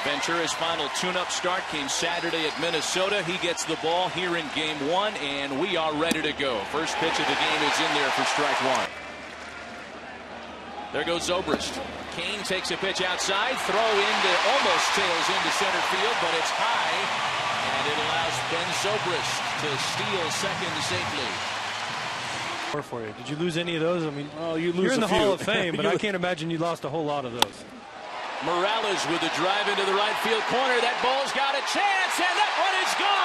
Ventura's final tune-up start came Saturday at Minnesota. He gets the ball here in game one, and we are ready to go. First pitch of the game is in there for strike one. There goes Zobrist. Kane takes a pitch outside. Throw into, almost tails into center field, but it's high, and it allows Ben Zobrist to steal second safely. For you. Did you lose any of those? I mean, you're in the few. Hall of Fame, but I can't imagine you lost a whole lot of those. Morales with a drive into the right field corner. That ball's got a chance, and that one is gone.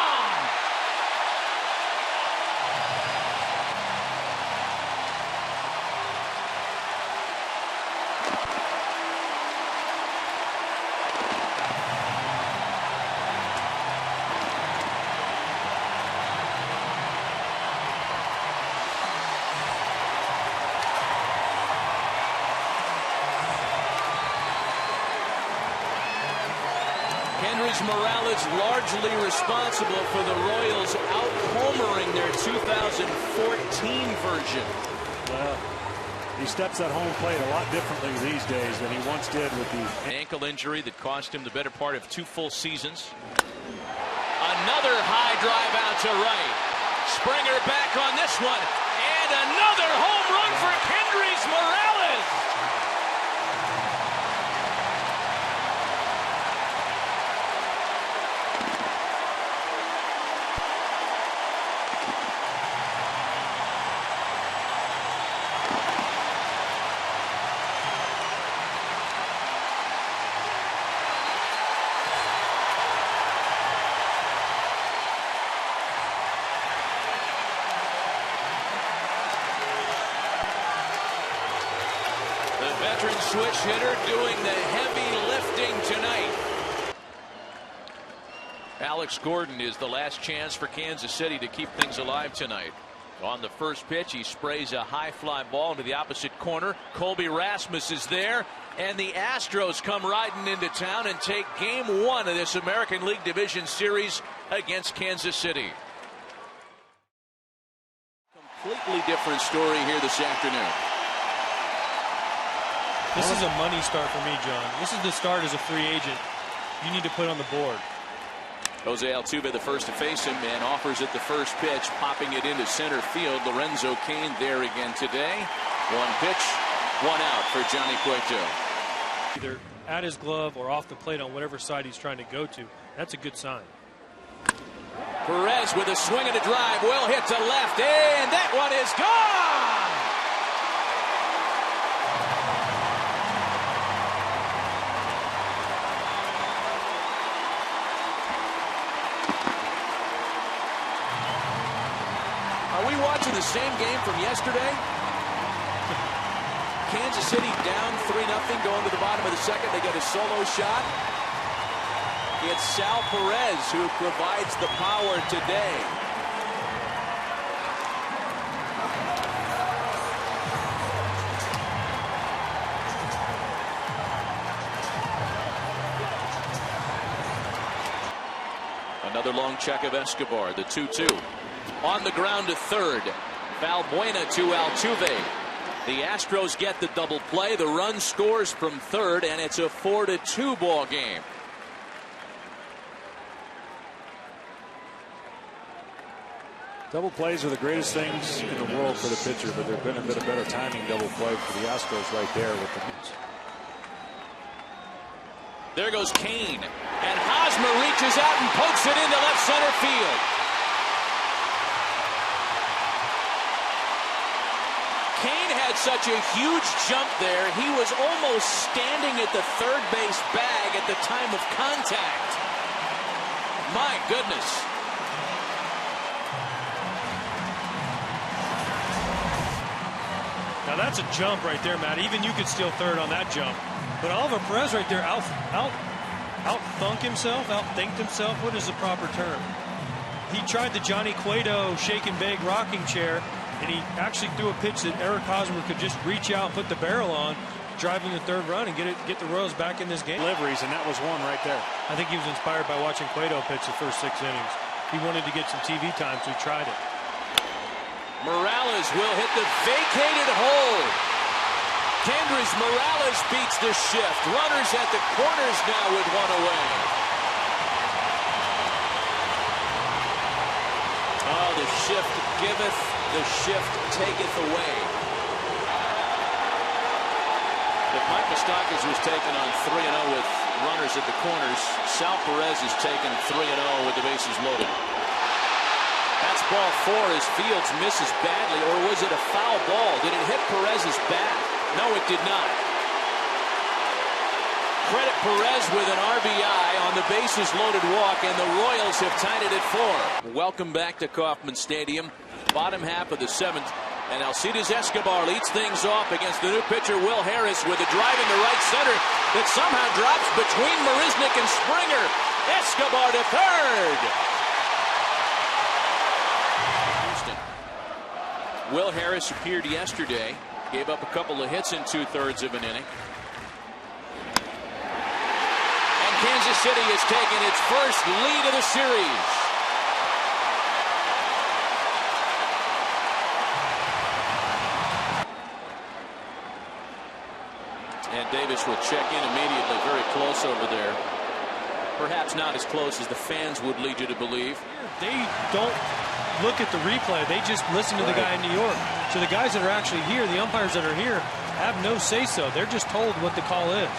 Kendrys Morales largely responsible for the Royals out-homering their 2014 version. Well, he steps at home plate a lot differently these days than he once did with the ankle injury that cost him the better part of 2 full seasons. Another high drive out to right. Springer back on this one, and another home run for Kendrys Morales. The veteran switch hitter doing the heavy lifting tonight. Alex Gordon is the last chance for Kansas City to keep things alive tonight. On the first pitch, he sprays a high fly ball into the opposite corner. Colby Rasmus is there, and the Astros come riding into town and take game one of this American League Division Series against Kansas City. Completely different story here this afternoon. This is a money start for me, John. This is the start as a free agent. You need to put on the board. Jose Altuve the first to face him and offers it the first pitch, popping it into center field. Lorenzo Cain there again today. One pitch, one out for Johnny Cueto. Either at his glove or off the plate on whatever side he's trying to go to. That's a good sign. Perez with a swing and a drive. Well hit to left, and that one is gone. Are we watching the same game from yesterday? Kansas City down 3-0 going to the bottom of the second. They get a solo shot. It's Sal Perez who provides the power today. Another long check of Escobar, the 2-2. On the ground to third. Valbuena to Altuve. The Astros get the double play. The run scores from third, and it's a 4-2 ball game. double plays are the greatest things in the world for the pitcher, but there'd been a bit of better timing double play for the Astros right there with the. There goes Cain, and Hosmer reaches out and pokes it into left center field. Cain had such a huge jump there, he was almost standing at the third base bag at the time of contact. My goodness. Now that's a jump right there, Matt. Even you could steal third on that jump. But Oliver Perez right there out-thunk himself, out-thinked himself. What is the proper term? He tried the Johnny Cueto shake and bake rocking chair, and he actually threw a pitch that Eric Hosmer could just reach out and put the barrel on, driving the third run and get the Royals back in this game. Deliveries, and that was one right there. I think he was inspired by watching Cueto pitch the first 6 innings. He wanted to get some TV time, so he tried it. Morales will hit the vacated hole. Kendrys Morales beats the shift. Runners at the corners now with one away. Oh, the shift giveth, the shift taketh away. If Mike Moustakas was taken on 3-0 with runners at the corners, Sal Perez is taken 3-0 with the bases loaded. That's ball 4 as Fields misses badly, or was it a foul ball? Did it hit Perez's bat? No, it did not. Credit Perez with an RBI on the bases loaded walk, and the Royals have tied it at 4. Welcome back to Kauffman Stadium. Bottom half of the 7th. And Alcides Escobar leads things off against the new pitcher Will Harris with a drive into right center that somehow drops between Marisnick and Springer. Escobar to third. Houston. Will Harris appeared yesterday. Gave up a couple of hits in 2/3 of an inning. And Kansas City has taken its first lead of the series. And Davis will check in immediately, very close over there. Perhaps not as close as the fans would lead you to believe. They don't look at the replay. They just listen to the guy in New York. So the guys that are actually here, the umpires that are here, have no say-so. They're just told what the call is.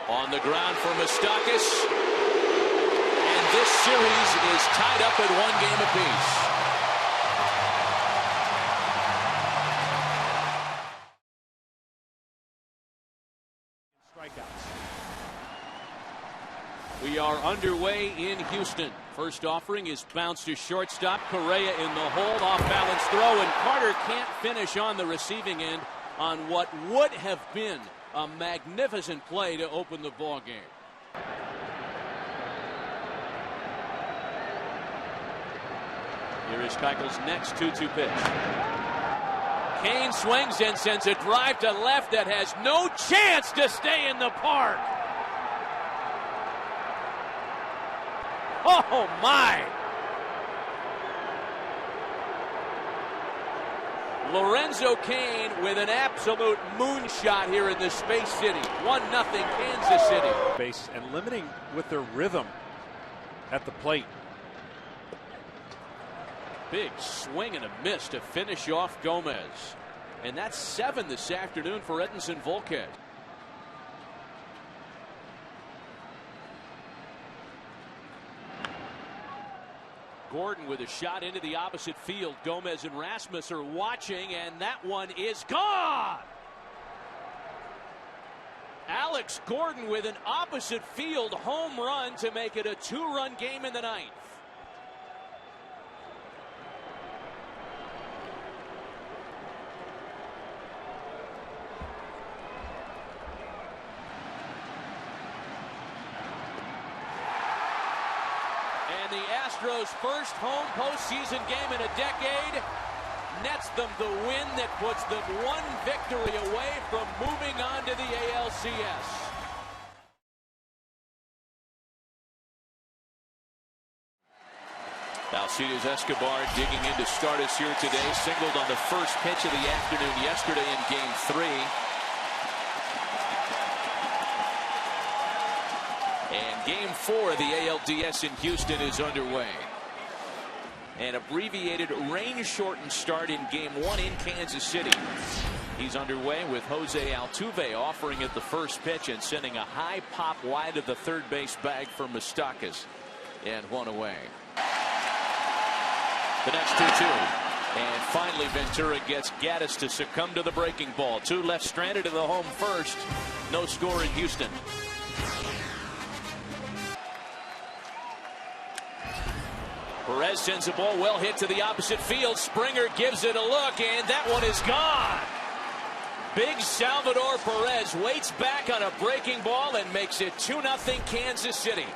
On the ground for Moustakas. And this series is tied up at 1 game apiece. Strikeouts. We are underway in Houston. First offering is bounced to shortstop. Correa in the hold, off balance throw, and Carter can't finish on the receiving end on what would have been a magnificent play to open the ball game. Here is Keuchel's next 2-2 pitch. Kane swings and sends a drive to left that has no chance to stay in the park. Oh my! Lorenzo Cain with an absolute moonshot here in the Space City. 1-0 Kansas City. Base and limiting with their rhythm at the plate. Big swing and a miss to finish off Gomez. And that's 7 this afternoon for Edinson Volquez. Gordon with a shot into the opposite field. Gomez and Rasmus are watching, and that one is gone. Alex Gordon with an opposite field home run to make it a 2-run game in the 9th. And the Astros' first home postseason game in a decade nets them the win that puts them 1 victory away from moving on to the ALCS. Alcides Escobar digging in to start us here today. Singled on the first pitch of the afternoon yesterday in Game 3. And Game 4 of the ALDS in Houston is underway. An abbreviated rain-shortened start in Game 1 in Kansas City. He's underway with Jose Altuve offering at the first pitch and sending a high pop wide of the third base bag for Moustakas. And 1 away. The next 2-2. And finally Ventura gets Gaddis to succumb to the breaking ball. 2 left stranded to the home first. No score in Houston. Perez sends a ball well hit to the opposite field. Springer gives it a look, and that one is gone. Big Salvador Perez waits back on a breaking ball and makes it 2-0 Kansas City.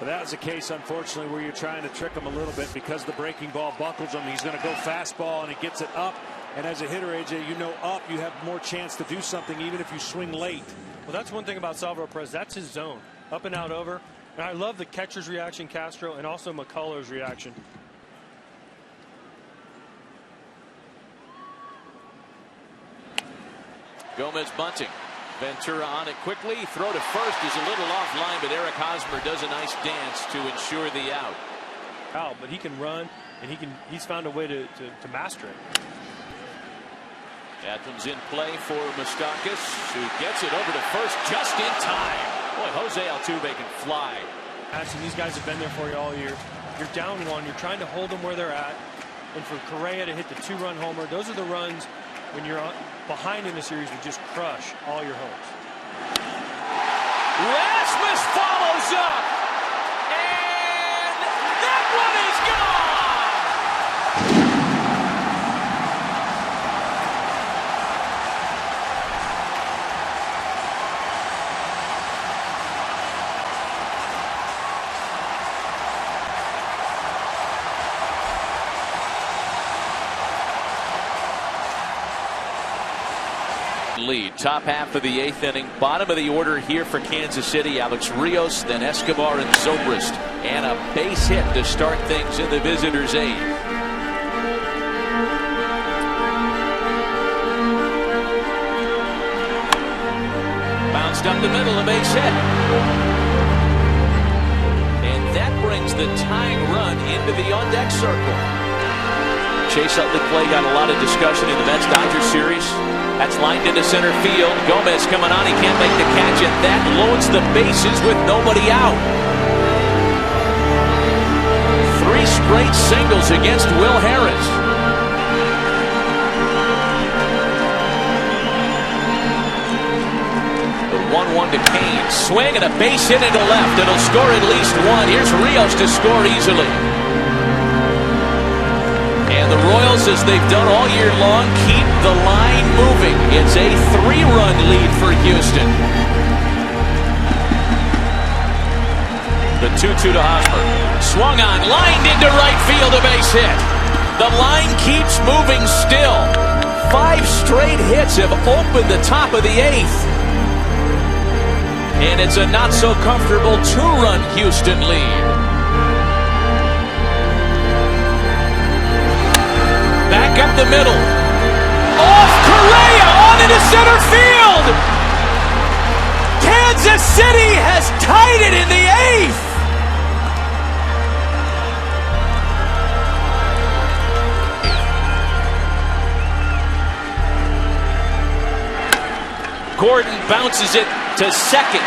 That was a case, unfortunately, where you're trying to trick him a little bit because the breaking ball buckles him. He's going to go fastball, and he gets it up. And as a hitter, AJ, you know up, you have more chance to do something even if you swing late. Well, that's one thing about Salvador Perez. That's his zone. Up and out over. And I love the catcher's reaction, Castro, and also McCullers' reaction. Gomez bunting. Ventura on it quickly. Throw to first is a little offline, but Eric Hosmer does a nice dance to ensure the out. But he can run, and he's found a way to master it. That one's in play for Moustakas, who gets it over to first just in time. Boy, Jose Altuve can fly. And these guys have been there for you all year. You're down one. You're trying to hold them where they're at. And for Correa to hit the 2-run homer, those are the runs when you're behind in the series would just crush all your hopes. Rasmus follows up, and that one is gone. Lead. Top half of the 8th inning. Bottom of the order here for Kansas City. Alex Rios, then Escobar and Zobrist. And a base hit to start things in the visitors' 8th. Bounced up the middle, a base hit. And that brings the tying run into the on-deck circle. Chase Utley play got a lot of discussion in the Mets-Dodgers series. That's lined into center field. Gomez coming on. He can't make the catch, and that loads the bases with nobody out. 3 straight singles against Will Harris. The 1-1 to Kane. Swing and a base hit into left. It'll score at least one. Here's Rios to score easily. And the Royals, as they've done all year long, keep the line moving. It's a 3-run lead for Houston. The 2-2 to Hosmer. Swung on, lined into right field, a base hit. The line keeps moving still. 5 straight hits have opened the top of the 8th. And it's a not-so-comfortable 2-run Houston lead. Back up the middle. Off Correa on into center field. Kansas City has tied it in the 8th. Gordon bounces it to second.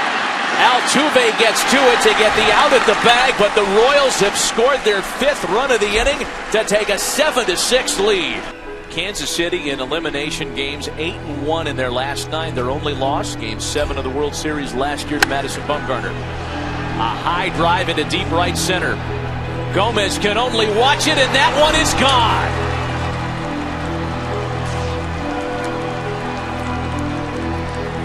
Altuve gets to it to get the out at the bag, but the Royals have scored their 5th run of the inning to take a 7-6 lead. Kansas City in elimination games, 8-1 in their last 9. Their only loss, Game 7 of the World Series last year to Madison Bumgarner. A high drive into deep right center. Gomez can only watch it, and that one is gone.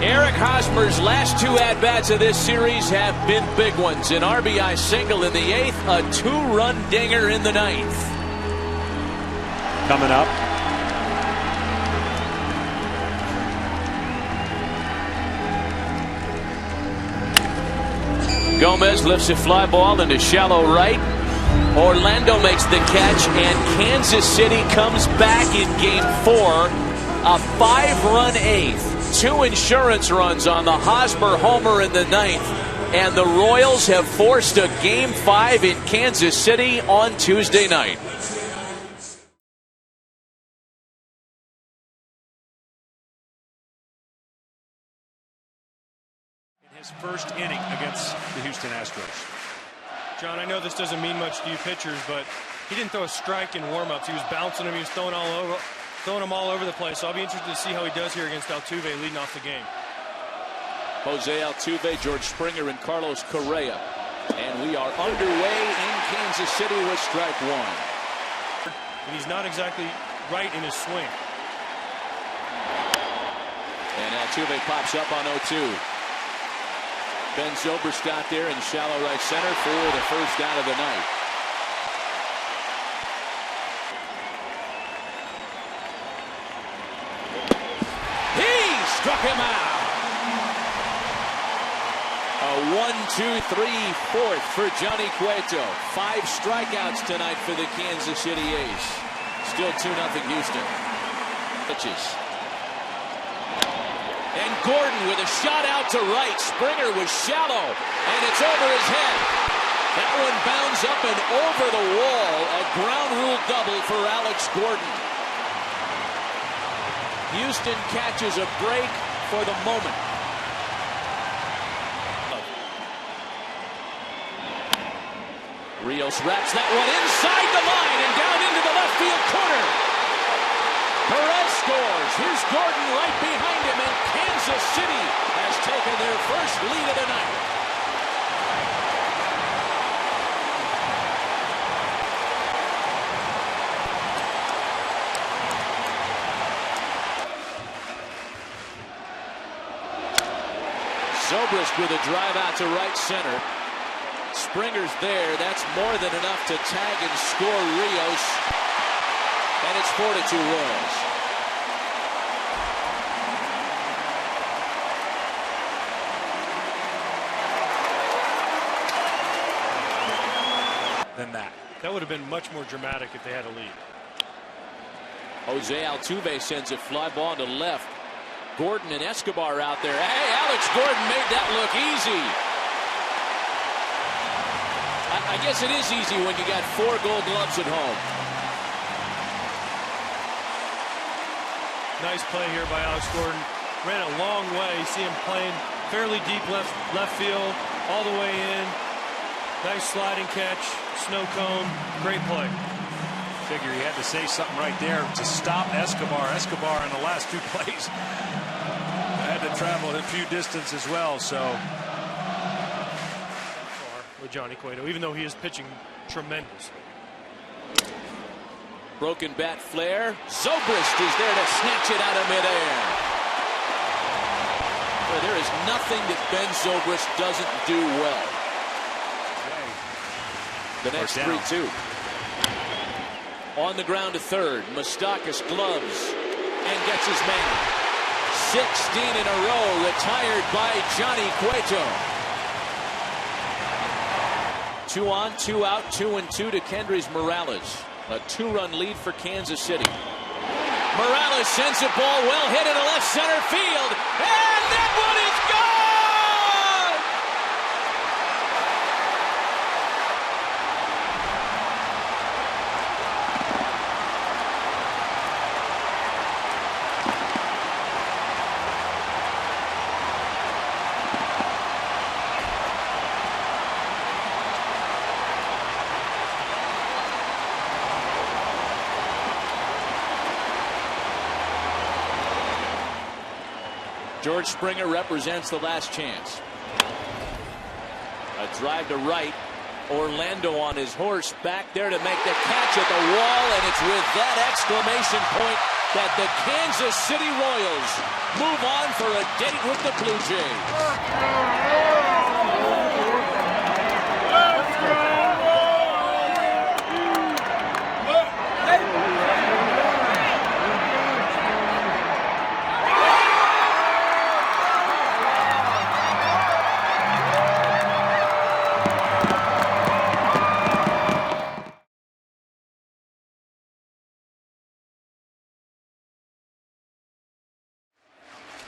Eric Hosmer's last 2 at-bats of this series have been big ones. An RBI single in the 8th, a 2-run dinger in the 9th. Coming up. Gomez lifts a fly ball into shallow right. Orlando makes the catch, and Kansas City comes back in Game 4. A 5-run 8th. 2 insurance runs on the Hosmer homer in the 9th, and the Royals have forced a Game 5 in Kansas City on Tuesday night. In his first inning against the Houston Astros. John, I know this doesn't mean much to you pitchers, but he didn't throw a strike in warm-ups. He was bouncing them. He was throwing them all over the place. So I'll be interested to see how he does here against Altuve leading off the game. Jose Altuve, George Springer, and Carlos Correa. And we are underway in Kansas City with strike 1. And he's not exactly right in his swing. And Altuve pops up on 0-2. Ben Zobrist out there in shallow right center for the first out of the night. He struck him out. A 1-2-3-4 for Johnny Cueto. 5 strikeouts tonight for the Kansas City A's. Still 2-0 Houston. Pitches. And Gordon with a shot out to right. Springer was shallow, and it's over his head. That one bounds up and over the wall. A ground rule double for Alex Gordon. Houston catches a break for the moment. Rios wraps that one inside the line and down into the left field corner. Perez scores. Here's Gordon right behind him, and Kansas City has taken their first lead of the night. Zobrist with a drive out to right center. Springer's there. That's more than enough to tag and score Rios. And it's 4-2 Royals. Than that. That would have been much more dramatic if they had a lead. Jose Altuve sends a fly ball to left. Gordon and Escobar out there. Hey, Alex Gordon made that look easy. I guess it is easy when you got 4 Gold Gloves at home. Nice play here by Alex Gordon. Ran a long way. You see him playing fairly deep left field, all the way in. Nice sliding catch, snow cone, great play. Figure he had to say something right there to stop Escobar. Escobar in the last 2 plays had to travel a few distance as well. So with Johnny Cueto, even though he is pitching tremendous. Broken bat flare. Zobrist is there to snatch it out of midair. Well, there is nothing that Ben Zobrist doesn't do well. The next 3-2. On the ground to third. Moustakas gloves and gets his man. 16 in a row retired by Johnny Cueto. 2 on, 2 out, 2-2 to Kendrys Morales. A 2-run lead for Kansas City. Morales sends a ball well hit into left center field. And that one is gone! George Springer represents the last chance. A drive to right. Orlando on his horse back there to make the catch at the wall, and it's with that exclamation point that the Kansas City Royals move on for a date with the Blue Jays.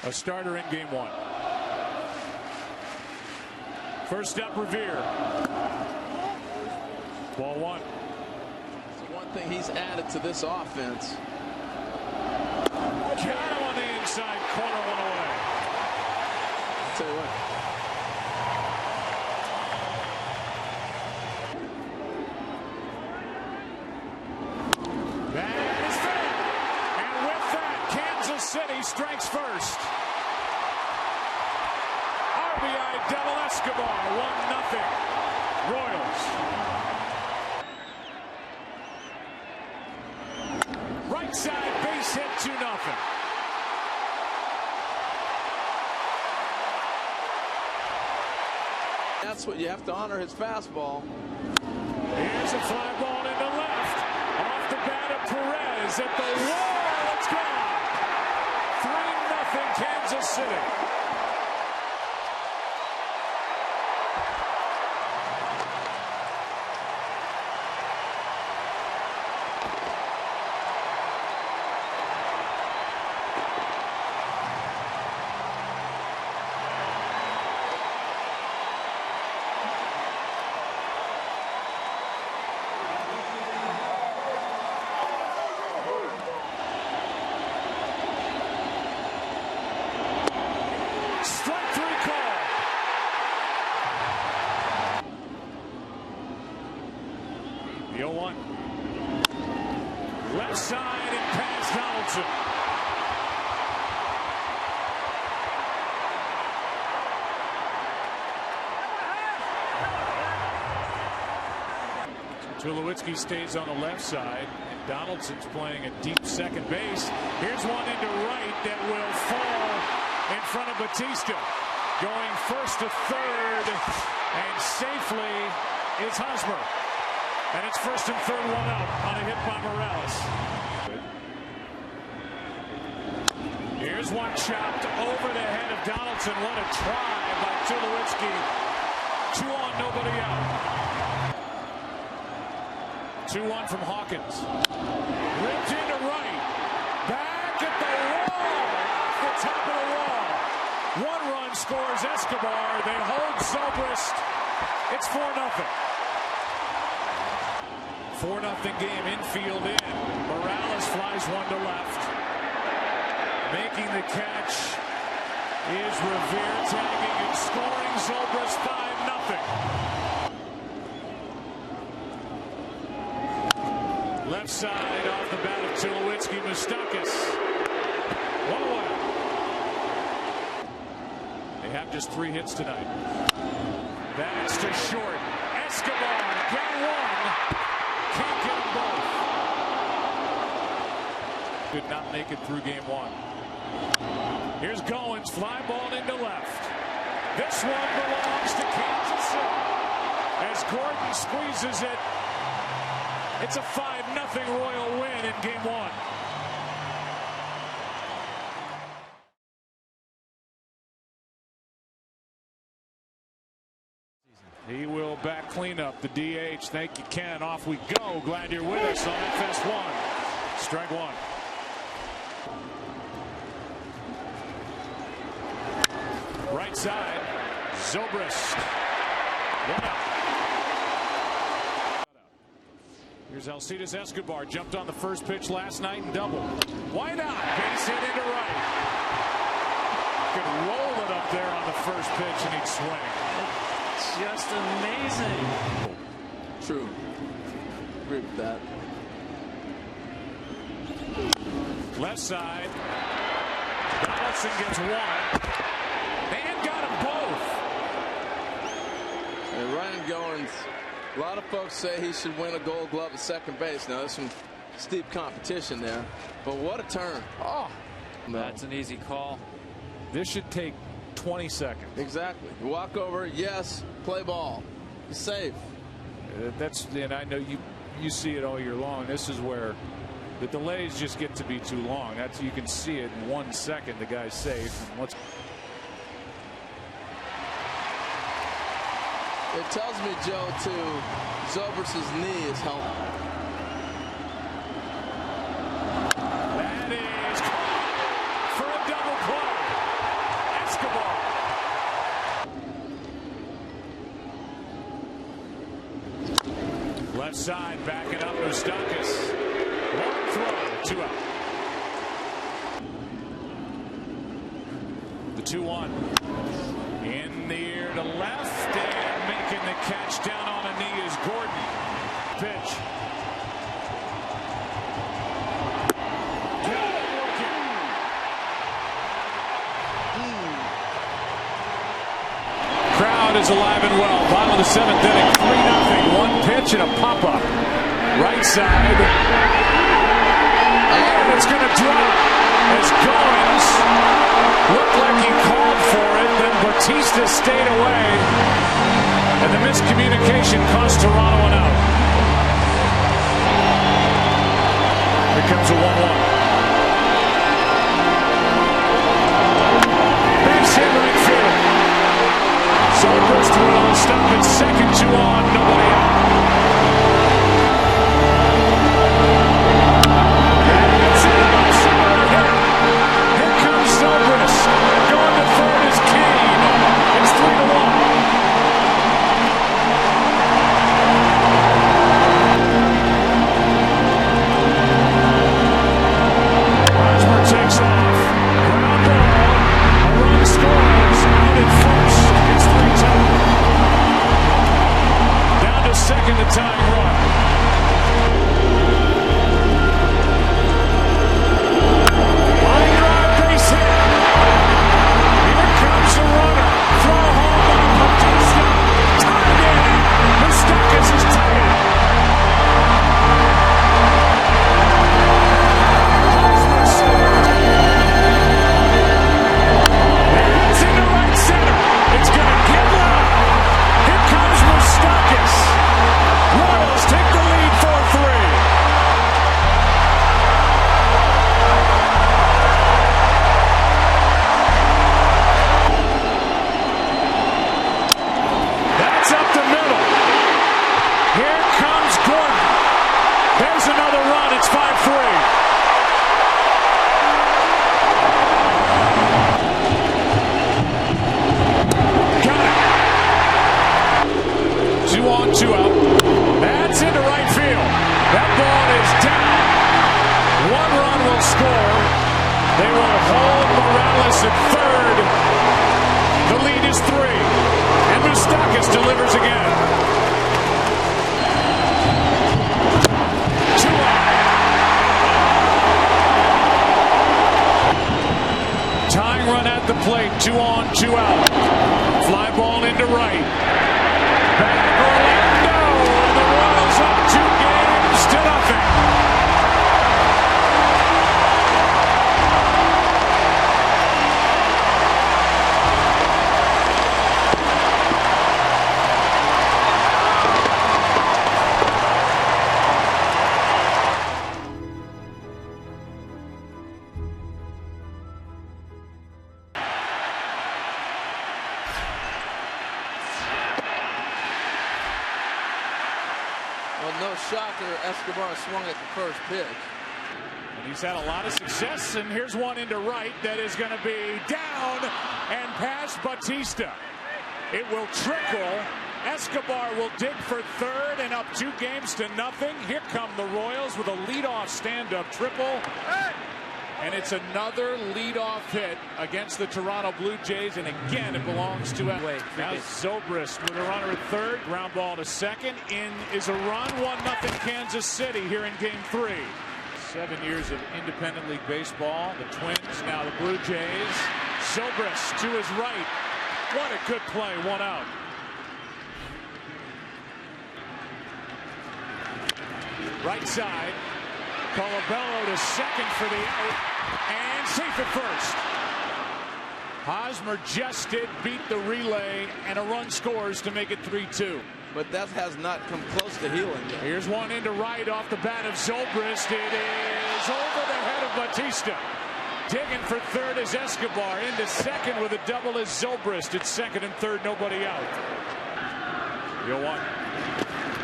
A starter in game 1. First up, Revere. Ball 1. So one thing he's added to this offense. Got him on the inside corner, 1 away. I'll tell you what. That is fair. And with that, Kansas City strikes first. RBI double Escobar, 1-0 Royals. Right side base hit, 2-0. that's what you have to honor, his fastball. Here's a fly ball into left. Off the bat of Perez at the wall. It's gone. 3-0 Kansas City. The 0-1. Left side and past Donaldson. Tulowitzki stays on the left side, and Donaldson's playing a deep second base. Here's one into right that will fall in front of Batista. Going first to third, and safely is Hosmer. And it's first and third, one out on a hit by Morales. Here's one chopped over the head of Donaldson. What a try by Tulowitzki. 2 on, nobody out. 2-1 from Hawkins. Ripped into right. Back at the wall. Off the top of the wall. 1 run scores Escobar. They hold Zobrist. It's 4-0. 4-0 game, infield in. Morales flies one to left. Making the catch is Revere, tagging and scoring. Zobrist 5-0. Left side off the bat of Tulowitzki. Moustakas. 1 away. They have just 3 hits tonight. That's to short. Escobar, get 1. Can't get them both. Could not make it through game 1. Here's Goins, fly ball into left. This one belongs to Kansas City. As Gordon squeezes it, it's a 5-0 Royal win in game 1. He will back clean up the DH. Thank you, Ken. Off we go. Glad you're with us on FS1. Strike 1. Right side. Zobrist. 1 out. Here's Alcides Escobar. Jumped on the first pitch last night and doubled. Why not? Base hit into right. Could roll it up there on the first pitch and he'd swing. Just amazing. True. Agree with that. Left side. Donaldson gets 1. And got them both. And Ryan Goins, a lot of folks say he should win a Gold Glove at second base. Now there's some steep competition there, but what a turn. Oh, that's an easy call. This should take 20 seconds. Exactly. You walk over, yes, play ball. You're safe. And I know you see it all year long. This is where the delays just get to be too long. You can see it in 1 second. The guy's safe. And it tells me, Joe, too, Zobrist's knee is helping. That is caught for a double play. Escobar. Left side, backing up Moustakas. 1 throw, 2 out. The 2-1. In the air to left, and making the catch down on a knee is Gordon. Pitch. Crowd is alive and well. Bottom of the 7th inning, 3-0. 1 pitch and a pop-up. Right side. And it's going to drop as Goins looked like he called for it, then Batista stayed away, and the miscommunication cost Toronto an out. Here comes a 1-1. Base hit right field. Zobrist will stop at second, 2 on, nobody out. That's it. Somebody hit. Here comes Zobrist. Going to third is Kane. It's 3-1. Takes off. Ground ball. A run scores. Out at first. It's 3-2. Down to second, the tying run. Line drive, base hit. Here comes the runner. Throw home by Batista. Tied in. Mustakas is tied. It's going to get loud. Here comes Mustakas. Royals take the lead 4-3. That's up the middle. Here comes Gordon. There's another run. It's 5-3. 2 on, 2 out. That's into right field. That ball is down. 1 run will score. They will hold Morales at third. The lead is 3. And Mustakas delivers again. 2 out. Tying run at the plate. 2 on, 2 out. Fly ball into right. Back Orlando, and the Royals up 2-0. Well, no shocker, Escobar swung at the first pitch. And he's had a lot of success, and here's one into right that is going to be down and past Batista. It will trickle. Escobar will dig for third and up 2-0. Here come the Royals with a leadoff stand-up triple. And it's another leadoff hit against the Toronto Blue Jays, and again it belongs to now Zobrist with a runner at third. Ground ball to second. In is a run. 1-0 Kansas City here in Game 3. 7 years of independent league baseball. The Twins, now the Blue Jays. Zobrist to his right. What a good play. 1 out. Right side. Colabello to second for the out, and safe at first. Hosmer just did beat the relay, and a run scores to make it 3-2. But that has not come close to healing yet. Here's one into right off the bat of Zobrist. It is over the head of Batista. Digging for third is Escobar. Into second with a double is Zobrist. It's second and third, nobody out. 0-1.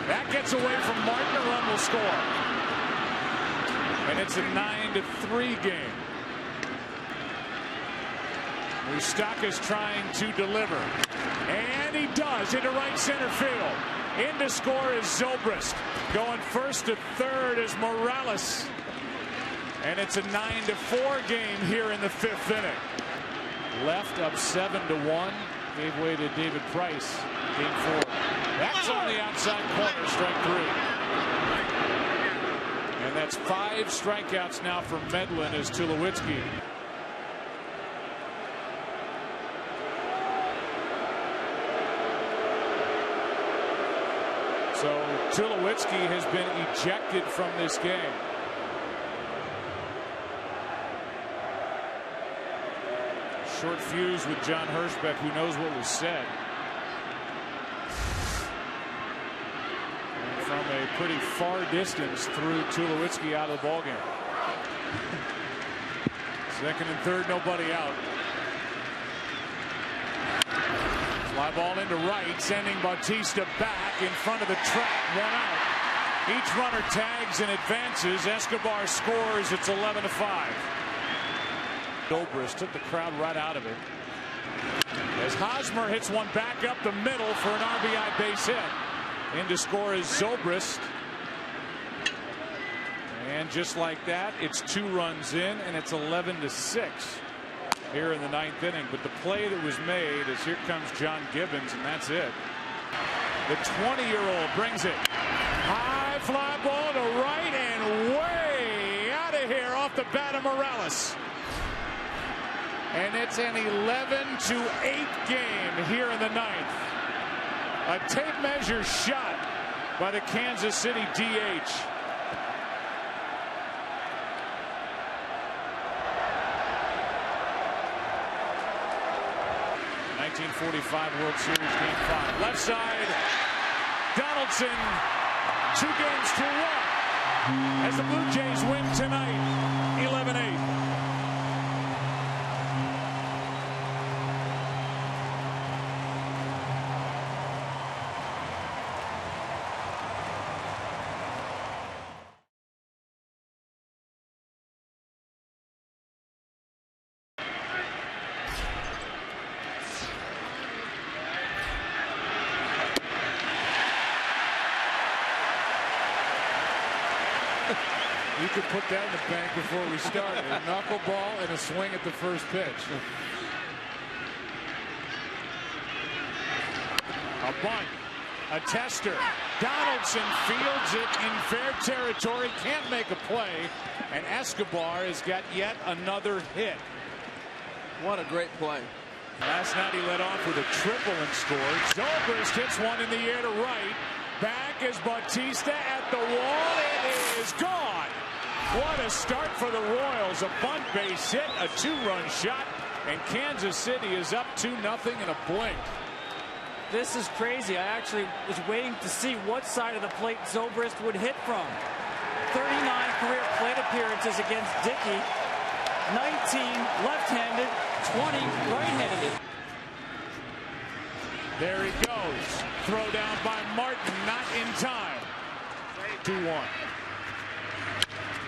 That gets away from Martin. A run will score. And it's a 9-3 game. Mustakas trying to deliver. And he does into right center field. In to score is Zobrist. Going first to third is Morales. And it's a 9-4 game here in the 5th inning. Left up 7-1. Gave way to David Price. Game 4. That's on the outside corner. Strike 3. And that's 5 strikeouts now from Medlin as Tulowitzki. So Tulowitzki has been ejected from this game. short fuse with John Hirschbeck, who knows what was said. And from a pretty far distance threw Tulowitzki out of the ballgame. Second and third, nobody out. Fly ball into right, sending Bautista back in front of the trap. One out. Each runner tags and advances. Escobar scores. It's 11-5. Zobrist took the crowd right out of it. As Hosmer hits one back up the middle for an RBI base hit. In to score is Zobrist. And just like that, it's 2 runs in, and it's 11-6 here in the 9th inning. But the play that was made is here comes John Gibbons, and that's it. The 20-year-old brings it. High fly ball to right and way out of here off the bat of Morales. And it's an 11-8 game here in the 9th. A tape measure shot by the Kansas City DH. '45 World Series Game 5. Left side, Donaldson, 2 games to 1 as the Blue Jays win tonight, 11-8. You could put that in the bank before we started. A knuckleball and a swing at the first pitch. A bunt. A tester. Donaldson fields it in fair territory. Can't make a play. And Escobar has got yet another hit. What a great play. Last night he led off with a triple and scored. Zobrist hits one in the air to right. Back is Bautista at the wall. It is gone. What a start for the Royals. A bunt base hit, a 2-run shot, and Kansas City is up 2-0 in a blink. This is crazy. I actually was waiting to see what side of the plate Zobrist would hit from. 39 career plate appearances against Dickey. 19 left-handed, 20 right-handed. There he goes. Throw down by Martin, not in time. 2-1.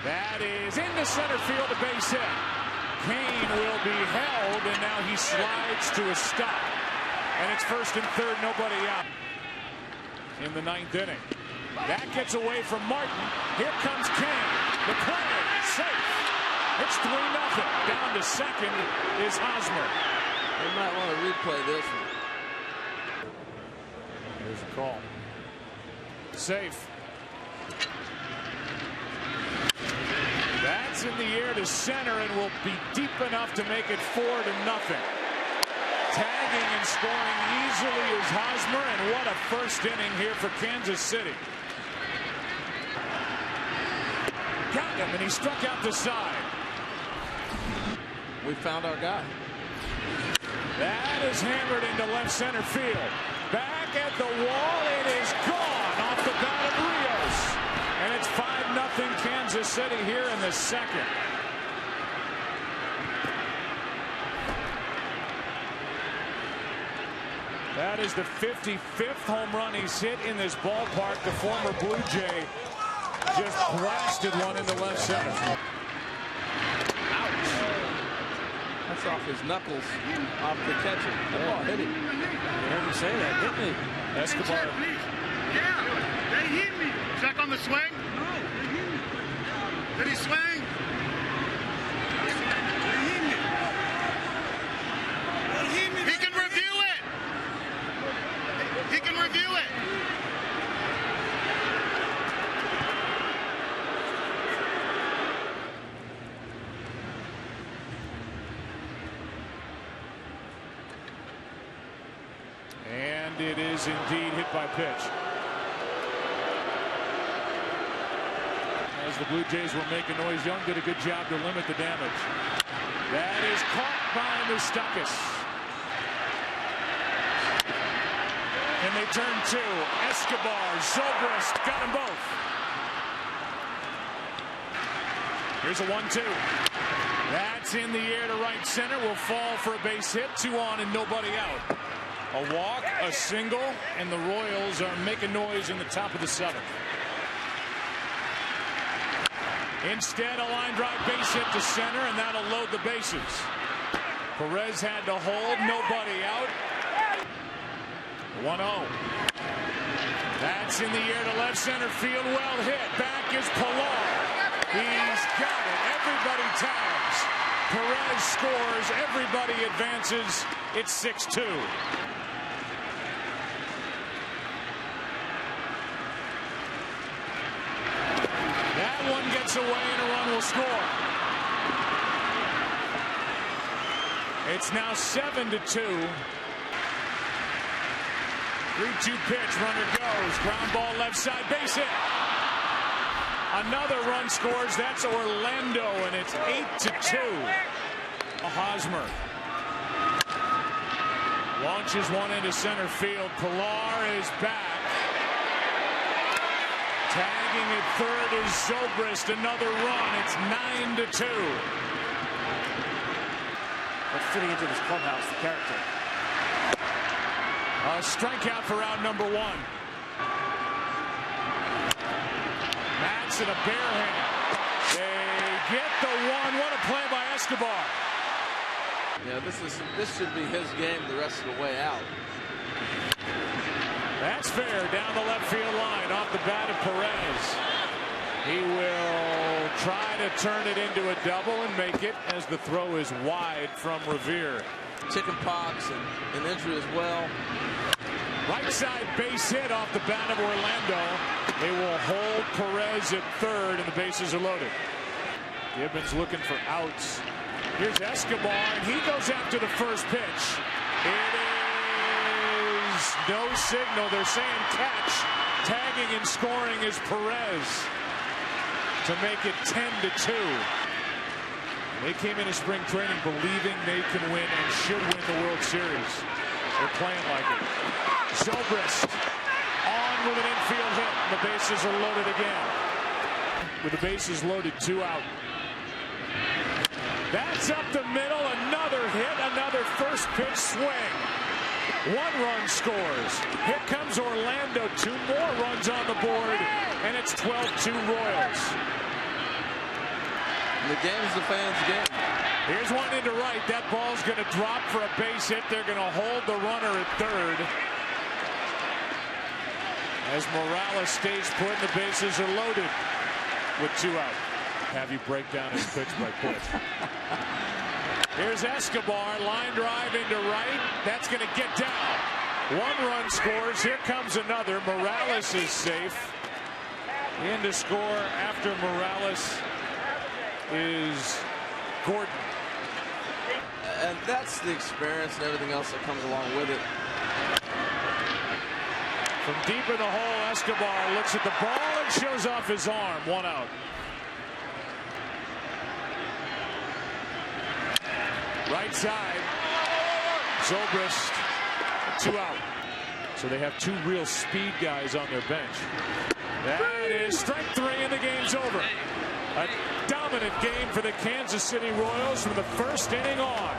That is into center field, a base hit. Kane will be held, and now he slides to a stop. And it's first and third, nobody out in the 9th inning. That gets away from Martin. Here comes Kane. The play, safe. It's 3-0. Down to second is Hosmer. They might want to replay this one. Here's a call. Safe. That's in the air to center and will be deep enough to make it 4-0. Tagging and scoring easily is Hosmer, and what a first inning here for Kansas City. Got him, and he struck out the side. We found our guy. That is hammered into left center field. Back at the wall, it is gone off the bat of Rios. And it's 5-0 Kansas City here in the second. That is the 55th home run he's hit in this ballpark. The former Blue Jay just blasted one into left center. Ouch. That's off his knuckles, off the catcher. Oh, hit him. You heard me say that, didn't he? Escobar. Yeah, they hit me. Check on the swing. No, they hit me. Did he swing? They hit me. They hit me. He can review it. He can review it. And it is indeed hit by pitch. As as the Blue Jays were making noise. Young did a good job to limit the damage. That is caught by Moustakas. And they turn two. Escobar, Zobrist, got them both. Here's a 1-2. That's in the air to right center. Will fall for a base hit. 2 on and nobody out. A walk, a single, and the Royals are making noise in the top of the 7th. Instead, a line drive base hit to center, and that'll load the bases. Perez had to hold, nobody out. 1-0. That's in the air to left center field. Well hit. Back is Pilar. He's got it. Everybody tags. Perez scores. Everybody advances. It's 6-2. That one gets away and a run will score. It's now 7-2. 3-2 pitch. Runner goes. Ground ball left side. Base hit. Another run scores. That's Orlando, and it's 8-2. Hosmer launches one into center field. Pilar is back. Tagging at third is Zobrist. Another run. It's 9-2. But fitting into this clubhouse, the character. A strikeout for out number 1. Matz and a bare hand. They get the one. What a play by Escobar. Yeah, this should be his game the rest of the way out. That's fair. Down the left field line off the bat of Perez. He will try to turn it into a double and make it as the throw is wide from Revere. Chickenpox and an injury as well. Right side base hit off the bat of Orlando. They will hold Perez at third, and the bases are loaded. Gibbons looking for outs. Here's Escobar, and he goes after the first pitch. It is no signal. They're saying catch. Tagging and scoring is Perez to make it 10-2. They came into spring training believing they can win and should win the World Series. They're playing like it. Zobrist on with an infield hit. The bases are loaded again. With the bases loaded, 2 out. That's up the middle. Another hit. Another first pitch swing. 1 run scores. Here comes Orlando. 2 more runs on the board. And it's 12-2 Royals. The game's the fans' game. Here's one into right. That ball's going to drop for a base hit. They're going to hold the runner at third. As Morales stays put, the bases are loaded with 2 out. Have you break down his pitch by pitch. Here's Escobar. Line drive into right. That's going to get down. 1 run scores. Here comes another. Morales is safe. In to score after Morales is Gordon. And that's the experience and everything else that comes along with it. From deep in the hole, Escobar looks at the ball and shows off his arm. 1 out. Right side. Zobrist. 2 out. So they have 2 real speed guys on their bench. That is strike 3 and the game's over. A dominant game for the Kansas City Royals from the first inning on.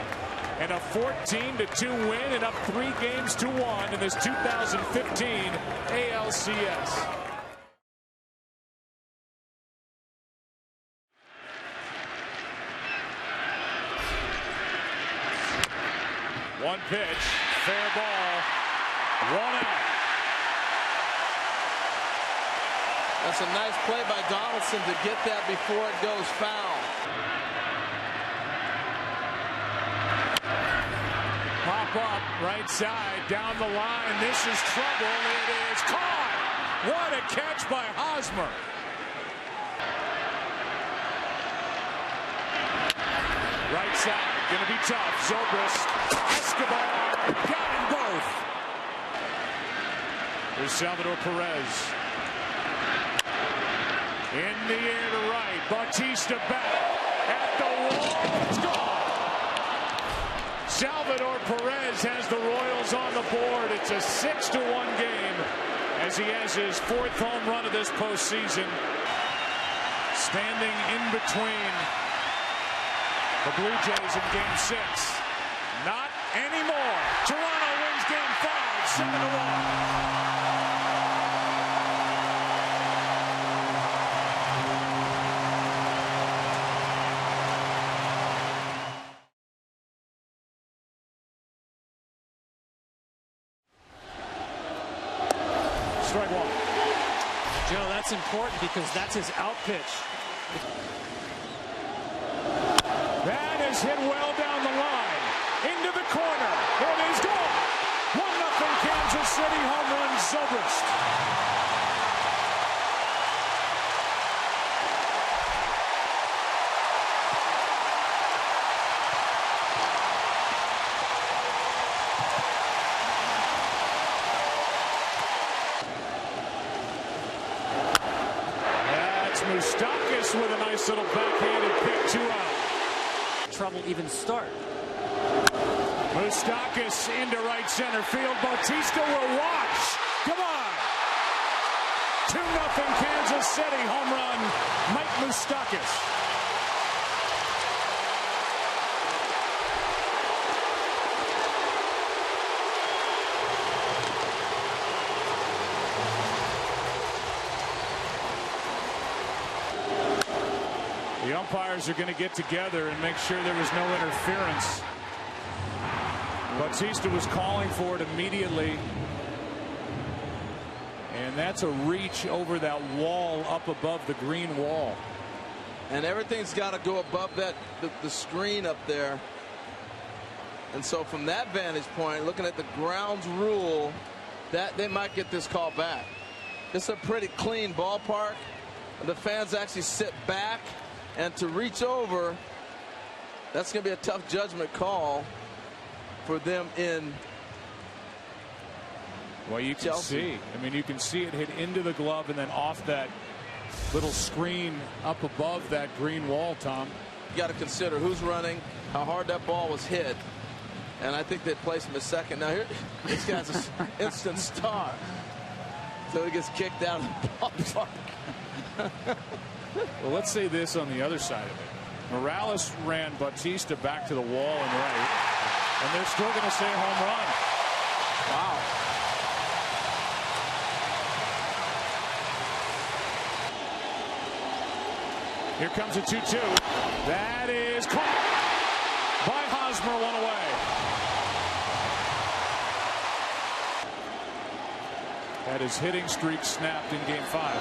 And a 14-2 win and up 3 games to 1 in this 2015 ALCS. One pitch, fair ball, 1 out. That's a nice play by Donaldson to get that before it goes foul. Pop up, right side, down the line. This is trouble. It is caught. What a catch by Hosmer. Right side, going to be tough. Zobrist, Escobar, got them both. There's Salvador Perez. In the air to right. Bautista back at the wall. It's gone. Salvador Perez has the Royals on the board. It's a 6-1 game as he has his 4th home run of this postseason. Standing in between the Blue Jays in Game 6. Not anymore. Toronto wins Game 5, 7-1. Strike one. Joe, that's important because that's his out pitch. That is hit well down the line. Into the corner. It is gone. 1-0 Kansas City. Home run Zobrist. Moustakis with a nice little backhanded pick, 2 out. Trouble even start. Moustakis into right center field. Bautista will watch. Come on. 2-0 Kansas City. Home run, Mike Moustakis. The umpires are going to get together and make sure there was no interference. Bautista was calling for it immediately. And that's a reach over that wall up above the green wall. And everything's got to go above that the screen up there. And so from that vantage point, looking at the grounds rule, that they might get this call back. It's a pretty clean ballpark. The fans actually sit back. And to reach over, that's going to be a tough judgment call for them in Well, you can Chelsea. see. I mean, you can see it hit into the glove and then off that little screen up above that green wall, Tom. You got to consider who's running, how hard that ball was hit. And I think they placed him a second. Now, here, this guy's an instant star. So he gets kicked out of the ballpark. Well, let's say this on the other side of it. Morales ran Bautista back to the wall and right, and they're still going to say home run. Wow. Here comes a 2-2. That is caught by Hosmer, one away. That his hitting streak snapped in Game 5.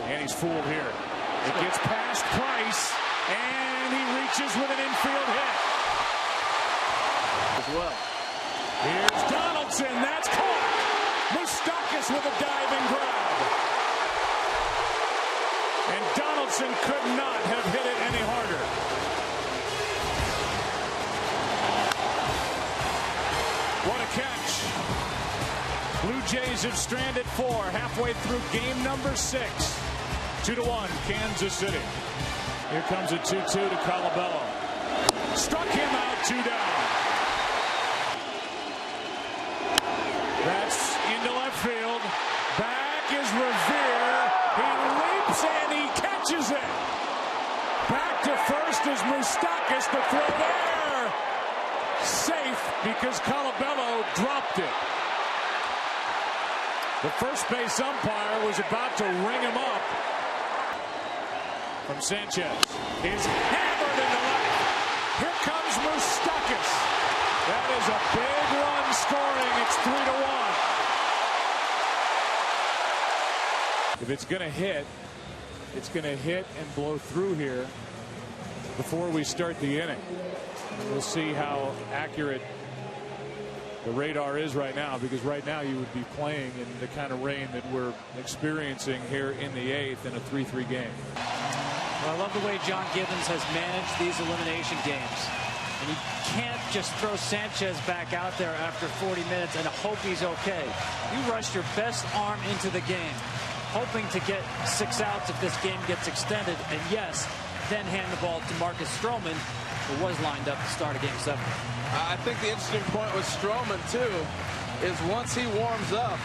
And he's fooled here. It gets past Price, and he reaches with an infield hit. As well. Here's Donaldson. That's caught. Moustakis with a diving grab. And Donaldson could not have hit it any harder. What a catch. Blue Jays have stranded 4 halfway through game number 6. 2-1 Kansas City. Here comes a 2-2 to Colabello. Struck him out, 2 down. That's into left field. Back is Revere. He leaps and he catches it. Back to first is Moustakis. The throw there. Safe because Colabello dropped it. The first base umpire was about to ring him up. From Sanchez is hammered into left. Here comes Moustakis. That is a big run scoring. It's 3-1. If it's going to hit, it's going to hit and blow through here before we start the inning. And we'll see how accurate the radar is right now, because right now you would be playing in the kind of rain that we're experiencing here in the 8th in a 3-3 game. Well, I love the way John Gibbons has managed these elimination games. And you can't just throw Sanchez back out there after 40 minutes and hope he's okay. You rushed your best arm into the game. hoping to get 6 outs if this game gets extended. And yes, then hand the ball to Marcus Stroman, who was lined up to start a Game 7. I think the interesting point with Stroman, too, is once he warms up,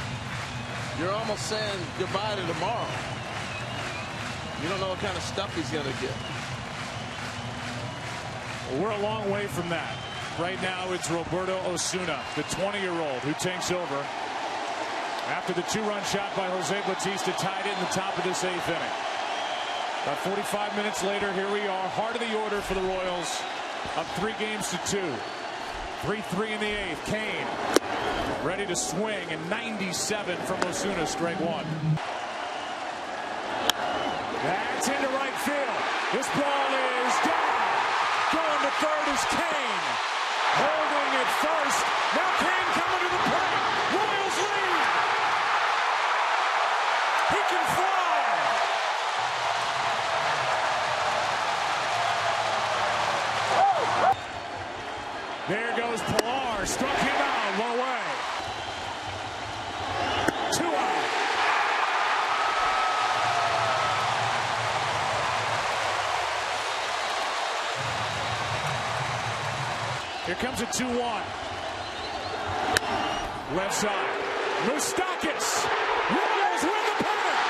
you're almost saying goodbye to tomorrow. You don't know what kind of stuff he's going to get. Well, we're a long way from that. Right now, it's Roberto Osuna, the 20-year-old, who takes over after the 2-run shot by Jose Bautista tied it in the top of this 8th inning. About 45 minutes later, here we are, heart of the order for the Royals, up 3-2. 3-3 in the 8th. Kane ready to swing, and 97 from Osuna, strike one. That's into right field. This ball is down. Going to third is Kane. Holding at first. Now Kane coming to the plate. Royals lead. He can fly. There goes Pilar. Struck him out. Low way. 2 out. Here comes a 2-1. Left side. Moustakas. Royals win the pennant.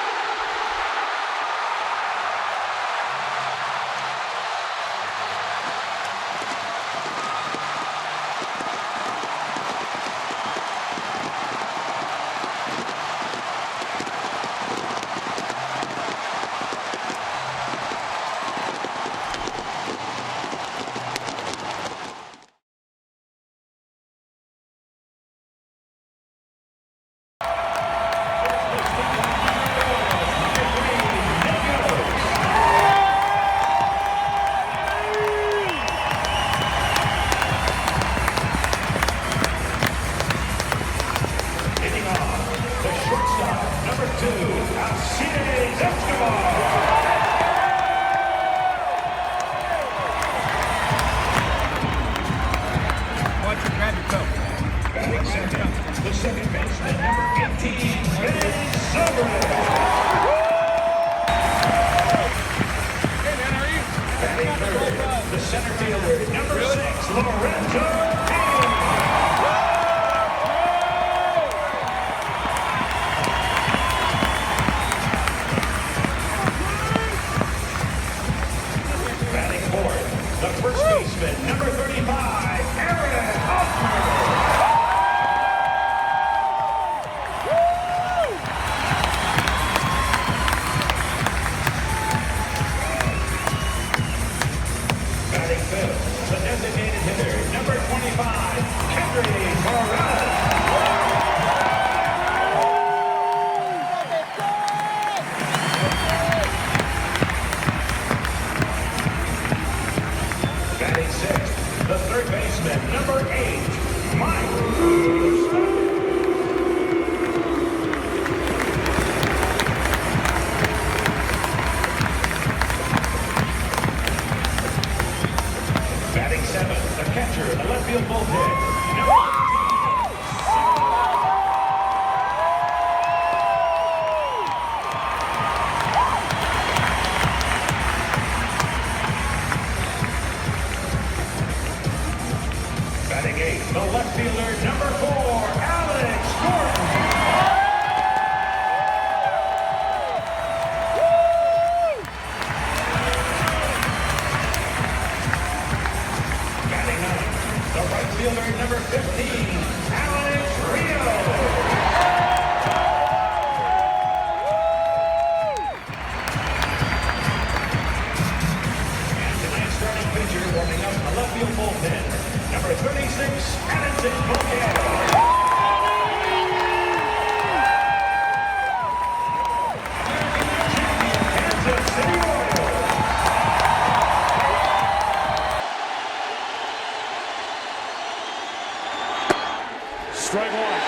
Strike one.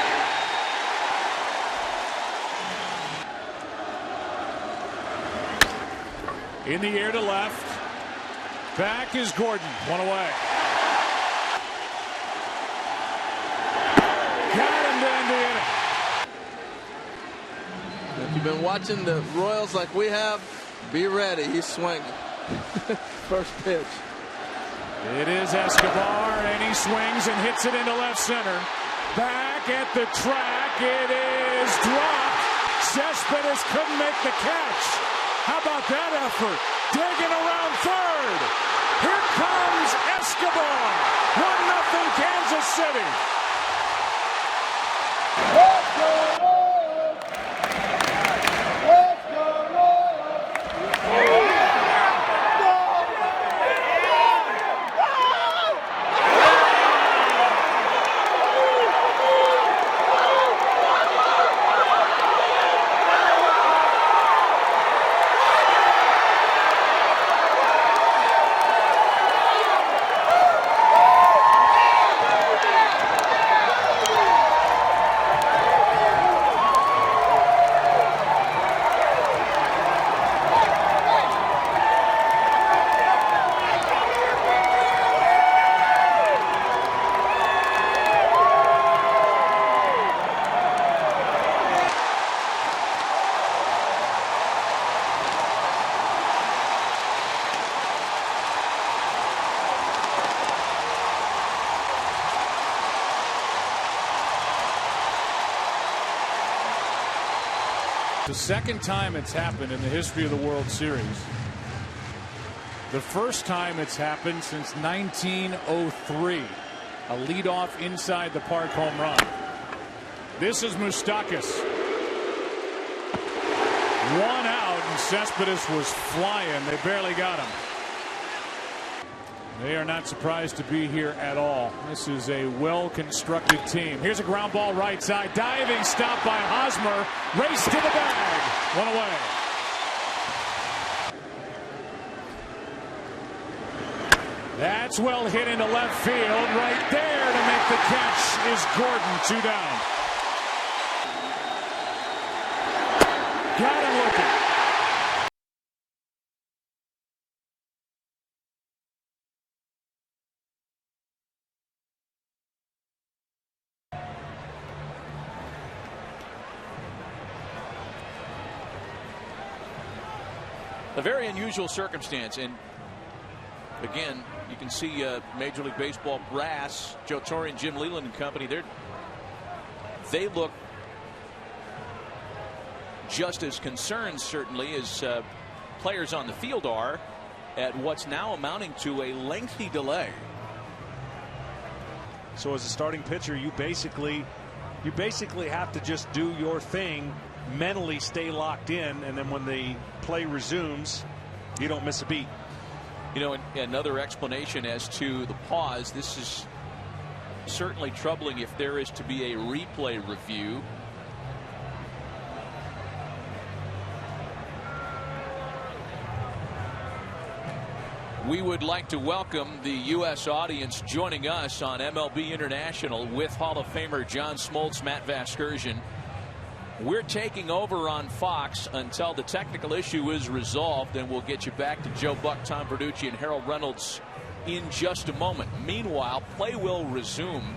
In the air to left. Back is Gordon. One away. Got him to end the inning. If you been watching the Royals like we have, be ready. He's swinging. First pitch. It is Escobar, and he swings and hits it into left center. Back at the track, it is dropped. Cespedes couldn't make the catch. How about that effort? Digging around third. Here comes Escobar. 1-0 Kansas City. The second time it's happened in the history of the World Series. The first time it's happened since 1903. A leadoff inside the park home run. This is Moustakas. 1 out, and Cespedes was flying. They barely got him. They are not surprised to be here at all. This is a well-constructed team. Here's a ground ball right side. Diving stop by Hosmer. Race to the bag. 1 away. That's well hit into left field. Right there to make the catch is Gordon. 2 down. Got him looking. A very unusual circumstance, and again, you can see Major League Baseball brass, Joe Torre and Jim Leland and company. They look just as concerned, certainly, as players on the field are at what's now amounting to a lengthy delay. So as a starting pitcher, you basically have to just do your thing, mentally stay locked in, and then when the play resumes, you don't miss a beat. You know, another explanation as to the pause. This is certainly troubling if there is to be a replay review. We would like to welcome the U.S. audience joining us on MLB International with Hall of Famer John Smoltz, Matt Vasgersian. We're taking over on Fox until the technical issue is resolved, and we'll get you back to Joe Buck, Tom Verducci, and Harold Reynolds in just a moment. Meanwhile, play will resume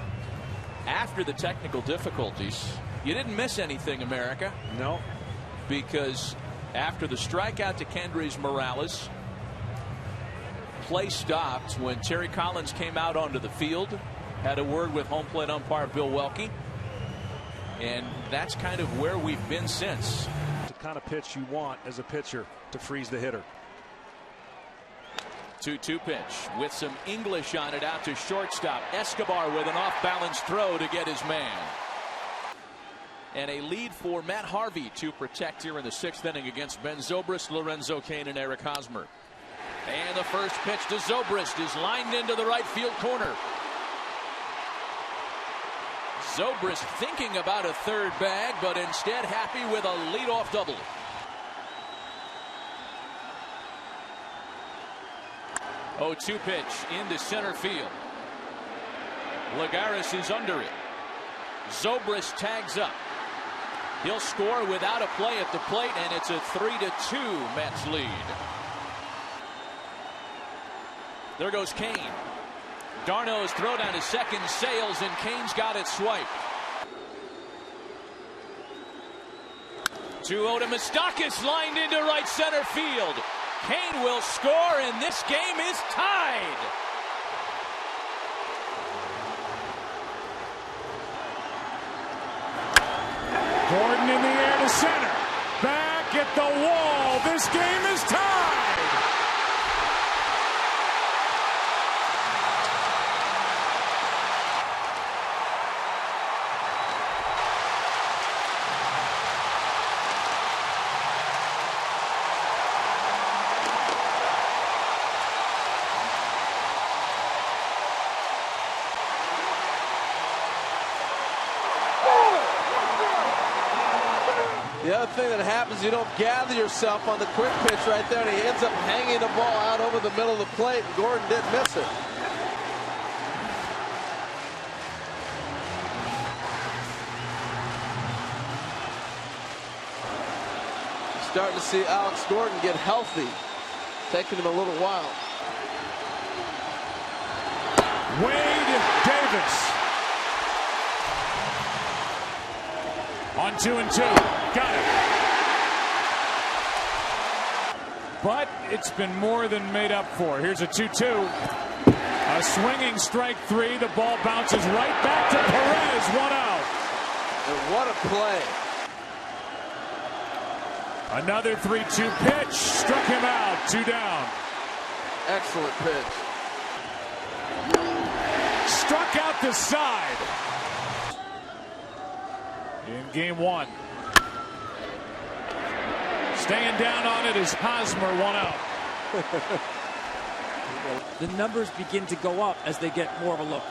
after the technical difficulties. You didn't miss anything, America. No. Because after the strikeout to Kendrys Morales, play stopped when Terry Collins came out onto the field, had a word with home plate umpire Bill Welke. And that's kind of where we've been since. The kind of pitch you want as a pitcher to freeze the hitter. 2-2 pitch with some English on it out to shortstop. Escobar with an off-balance throw to get his man. And a lead for Matt Harvey to protect here in the 6th inning against Ben Zobrist, Lorenzo Cain, and Eric Hosmer. And the first pitch to Zobrist is lined into the right field corner. Zobrist thinking about a third bag, but instead happy with a leadoff double. Oh, 2 pitch into center field. Lagares is under it. Zobrist tags up. He'll score without a play at the plate, and it's a 3-2 Mets lead. There goes Cain. Darno's throw down to second sails, and Cain's got it swiped. 2-0 to Moustakas, lined into right center field. Kane will score, and this game is tied. Gordon in the air to center. Back at the wall. This game is tied. The other thing that happens, you don't gather yourself on the quick pitch right there, and he ends up hanging the ball out over the middle of the plate, and Gordon didn't miss it. Starting to see Alex Gordon get healthy, taking him a little while. Wade Davis. On 2-2. Got it. But it's been more than made up for. Here's a 2-2. A swinging strike three. The ball bounces right back to Perez. 1 out. And what a play. Another 3-2 pitch. Struck him out. 2 down. Excellent pitch. Struck out the side. In game 1. Staying down on it is Hosmer. 1 out. The numbers begin to go up as they get more of a look.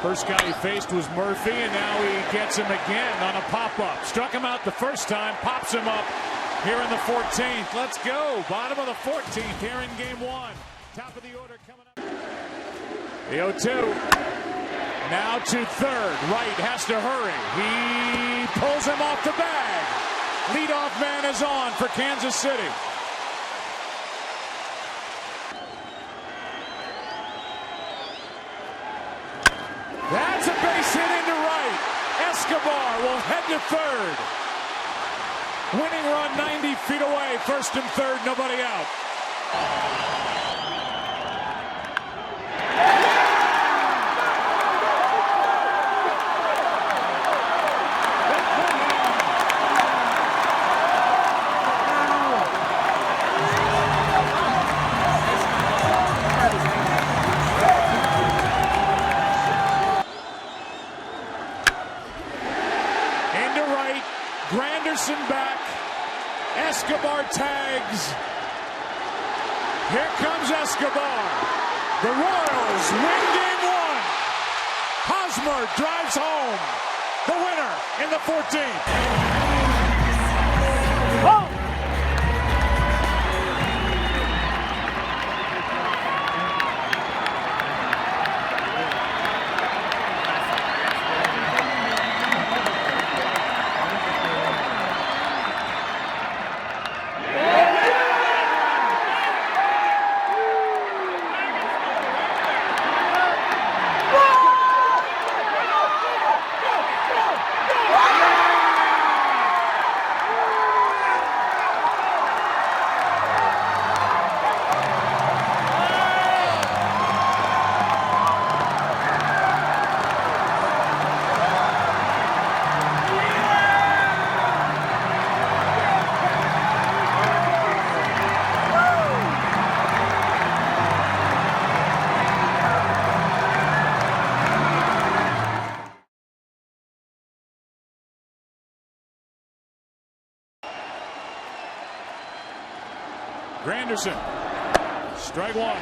First guy he faced was Murphy, and now he gets him again on a pop-up. Struck him out the first time, pops him up here in the 14th. Let's go. Bottom of the 14th here in game 1. Top of the order coming up. The 0-2. Now to third. Wright has to hurry. He pulls him off the bag. Leadoff man is on for Kansas City. That's a base hit into right. Escobar will head to third. Winning run 90 feet away. First and third, nobody out. Granderson back. Escobar tags. Here comes Escobar. The Royals win game 1. Hosmer drives home. The winner in the 14th. Oh! Granderson, strike 1.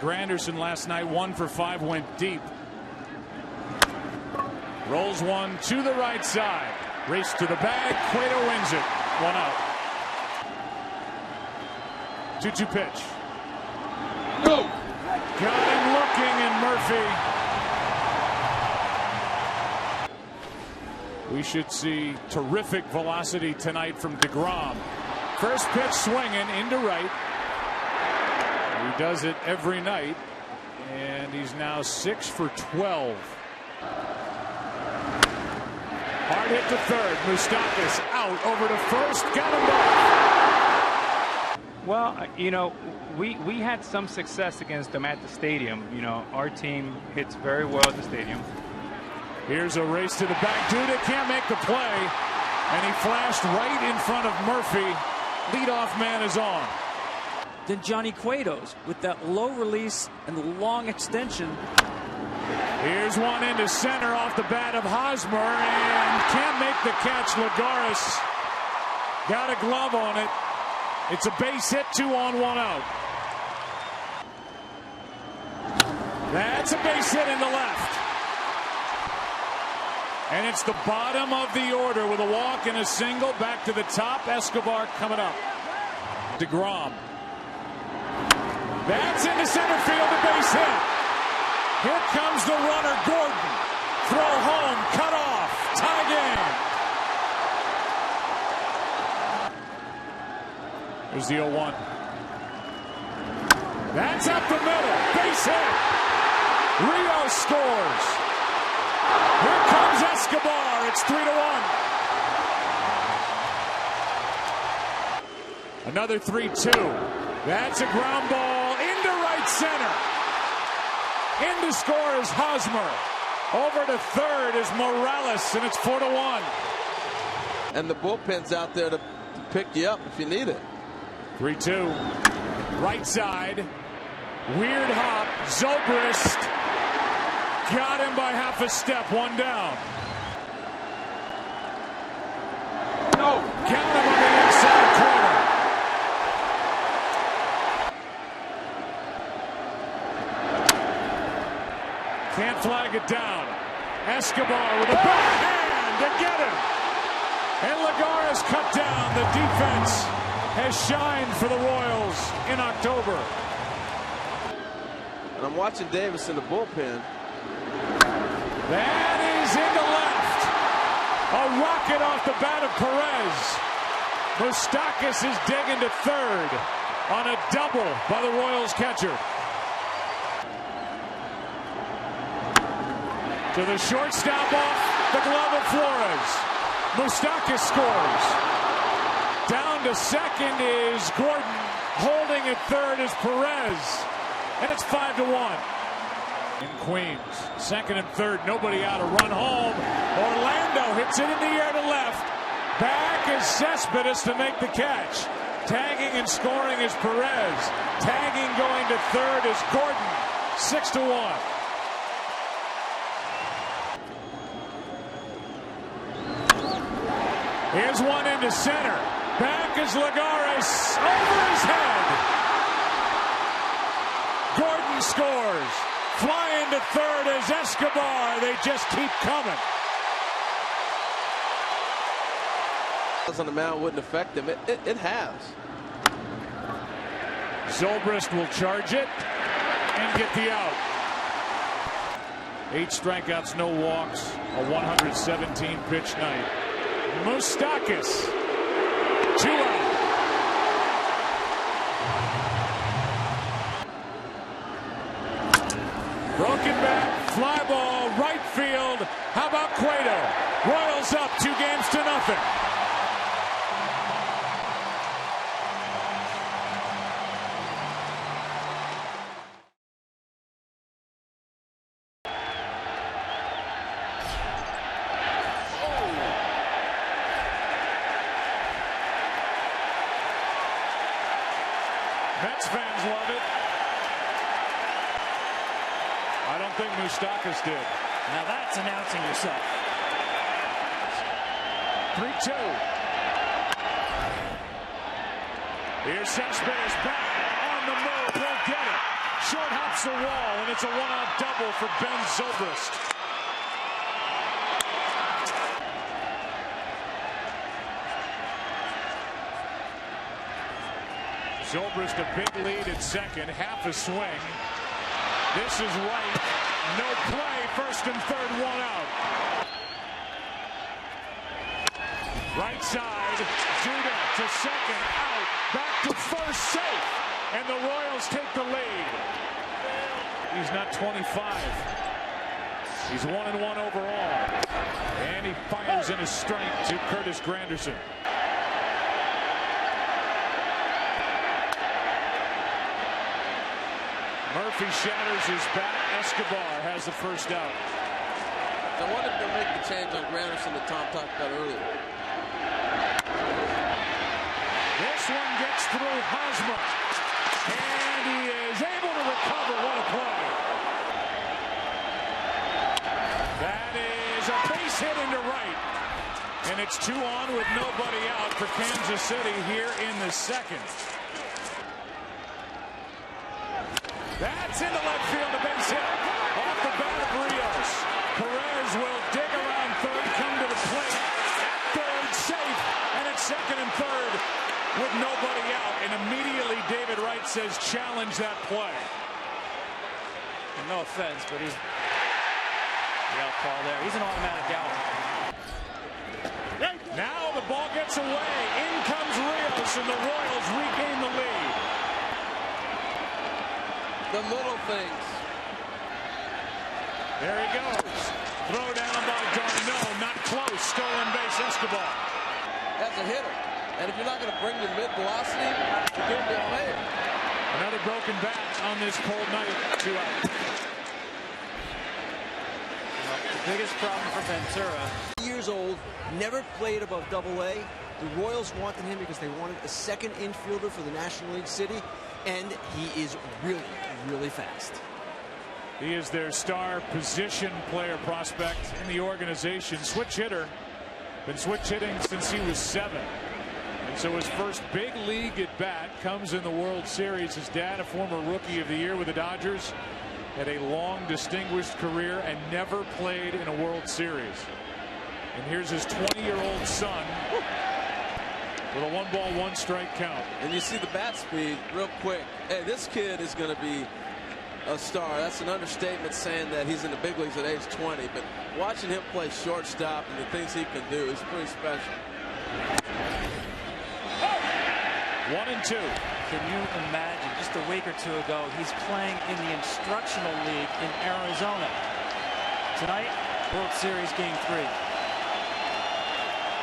Granderson last night 1 for 5, went deep. Rolls one to the right side. Race to the bag. Cueto wins it. 1 out. 2-2 pitch. Go. Got him looking, and Murphy. We should see terrific velocity tonight from DeGrom. First pitch swinging into right. He does it every night, and he's now 6 for 12. Hard hit to third. Moustakas out over to first. Got him both. Well, you know, we had some success against them at the stadium. You know, our team hits very well at the stadium. Here's a race to the back. Duda can't make the play. And he flashed right in front of Murphy. Leadoff man is on. Then Johnny Cueto's with that low release and the long extension. Here's one into center off the bat of Hosmer, and can't make the catch. Lagares got a glove on it. It's a base hit, 2 on, 1 out. That's a base hit in the left. And it's the bottom of the order with a walk and a single. Back to the top. Escobar coming up. DeGrom. That's into center field, a base hit. Here comes the runner, Gordon. Throw home, cut off, tie game. Here's the 0-1. That's up the middle, base hit. Rios scores. Here comes Escobar. It's 3-1. Another 3-2. That's a ground ball into right center. In to score is Hosmer. Over to third is Morales, and it's 4-1. And the bullpen's out there to pick you up if you need it. 3-2. Right side. Weird hop. Zobrist. Got him by half a step. 1 down. No. Count him on the inside corner. Can't flag it down. Escobar with a backhand to get him. And Lagares cut down. The defense has shined for the Royals in October. And I'm watching Davis in the bullpen. That is into left. A rocket off the bat of Perez. Moustakas is digging to third on a double by the Royals catcher. To the shortstop off the glove of Flores. Moustakas scores. Down to second is Gordon. Holding at third is Perez. And it's 5-1. In Queens, second and third, nobody out, a run home. Orlando hits it in the air to left. Back is Cespedes to make the catch. Tagging and scoring is Perez. Tagging going to third is Gordon. 6-1. Here's one into center. Back is Lagares over his head. Gordon scores. Fly into third is Escobar. They just keep coming. On the mound wouldn't affect him. It has. Zobrist will charge it and get the out. 8 strikeouts, no walks. A 117 pitch night. Moustakas. 2 out. Broken bat, fly ball, right field. How about Cueto? Royals up 2-0. Mets fans love it. I don't think Moustakas did. Now that's announcing yourself. 3-2. Here's Cespedes back on the move. He'll get it. Short hops the wall, and it's a 1-out double for Ben Zobrist. Zobrist a big lead at second, half a swing. This is right. No play. First and third, 1 out. Right side. Duda to second, out. Back to first, safe. And the Royals take the lead. He's not 25. He's 1-1 overall. And he fires in his strength to Curtis Granderson. Murphy shatters his bat. Escobar has the first out. I wanted to make the change on Granderson that Tom talked about earlier. This one gets through Hosmer. And he is able to recover. What a play. That is a base hit into right. And it's 2 on with nobody out for Kansas City here in the second. That's into left field, a base hit off the bat of Rios. Perez will dig around third, come to the plate. At third, safe, and at second and third with nobody out. And immediately David Wright says challenge that play. And no offense, but he's the out call there. He's an automatic out. Now the ball gets away. In comes Rios, and the Royals regain the lead. The little things. There he goes. Throw down by Darno. Not close. Stolen base, Escobar. As a hitter. And if you're not going to bring your mid-velocity, you're doing me a favor. Another broken bat on this cold night. 2 out. The biggest problem for Ventura. Years old, never played above Double-A. The Royals wanted him because they wanted a second infielder for the National League City, and he is really, really fast. He is their star position player prospect in the organization. Switch hitter. Been switch hitting since he was 7. And so his first big league at bat comes in the World Series. His dad, a former Rookie of the Year with the Dodgers, had a long distinguished career and never played in a World Series. And here's his 20-year-old son with a 1-ball, 1-strike count. And you see the bat speed real quick. Hey, this kid is going to be a star. That's an understatement saying that he's in the big leagues at age 20. But watching him play shortstop and the things he can do is pretty special. 1-2. Can you imagine, just a week or two ago, he's playing in the instructional league in Arizona. Tonight, World Series Game 3.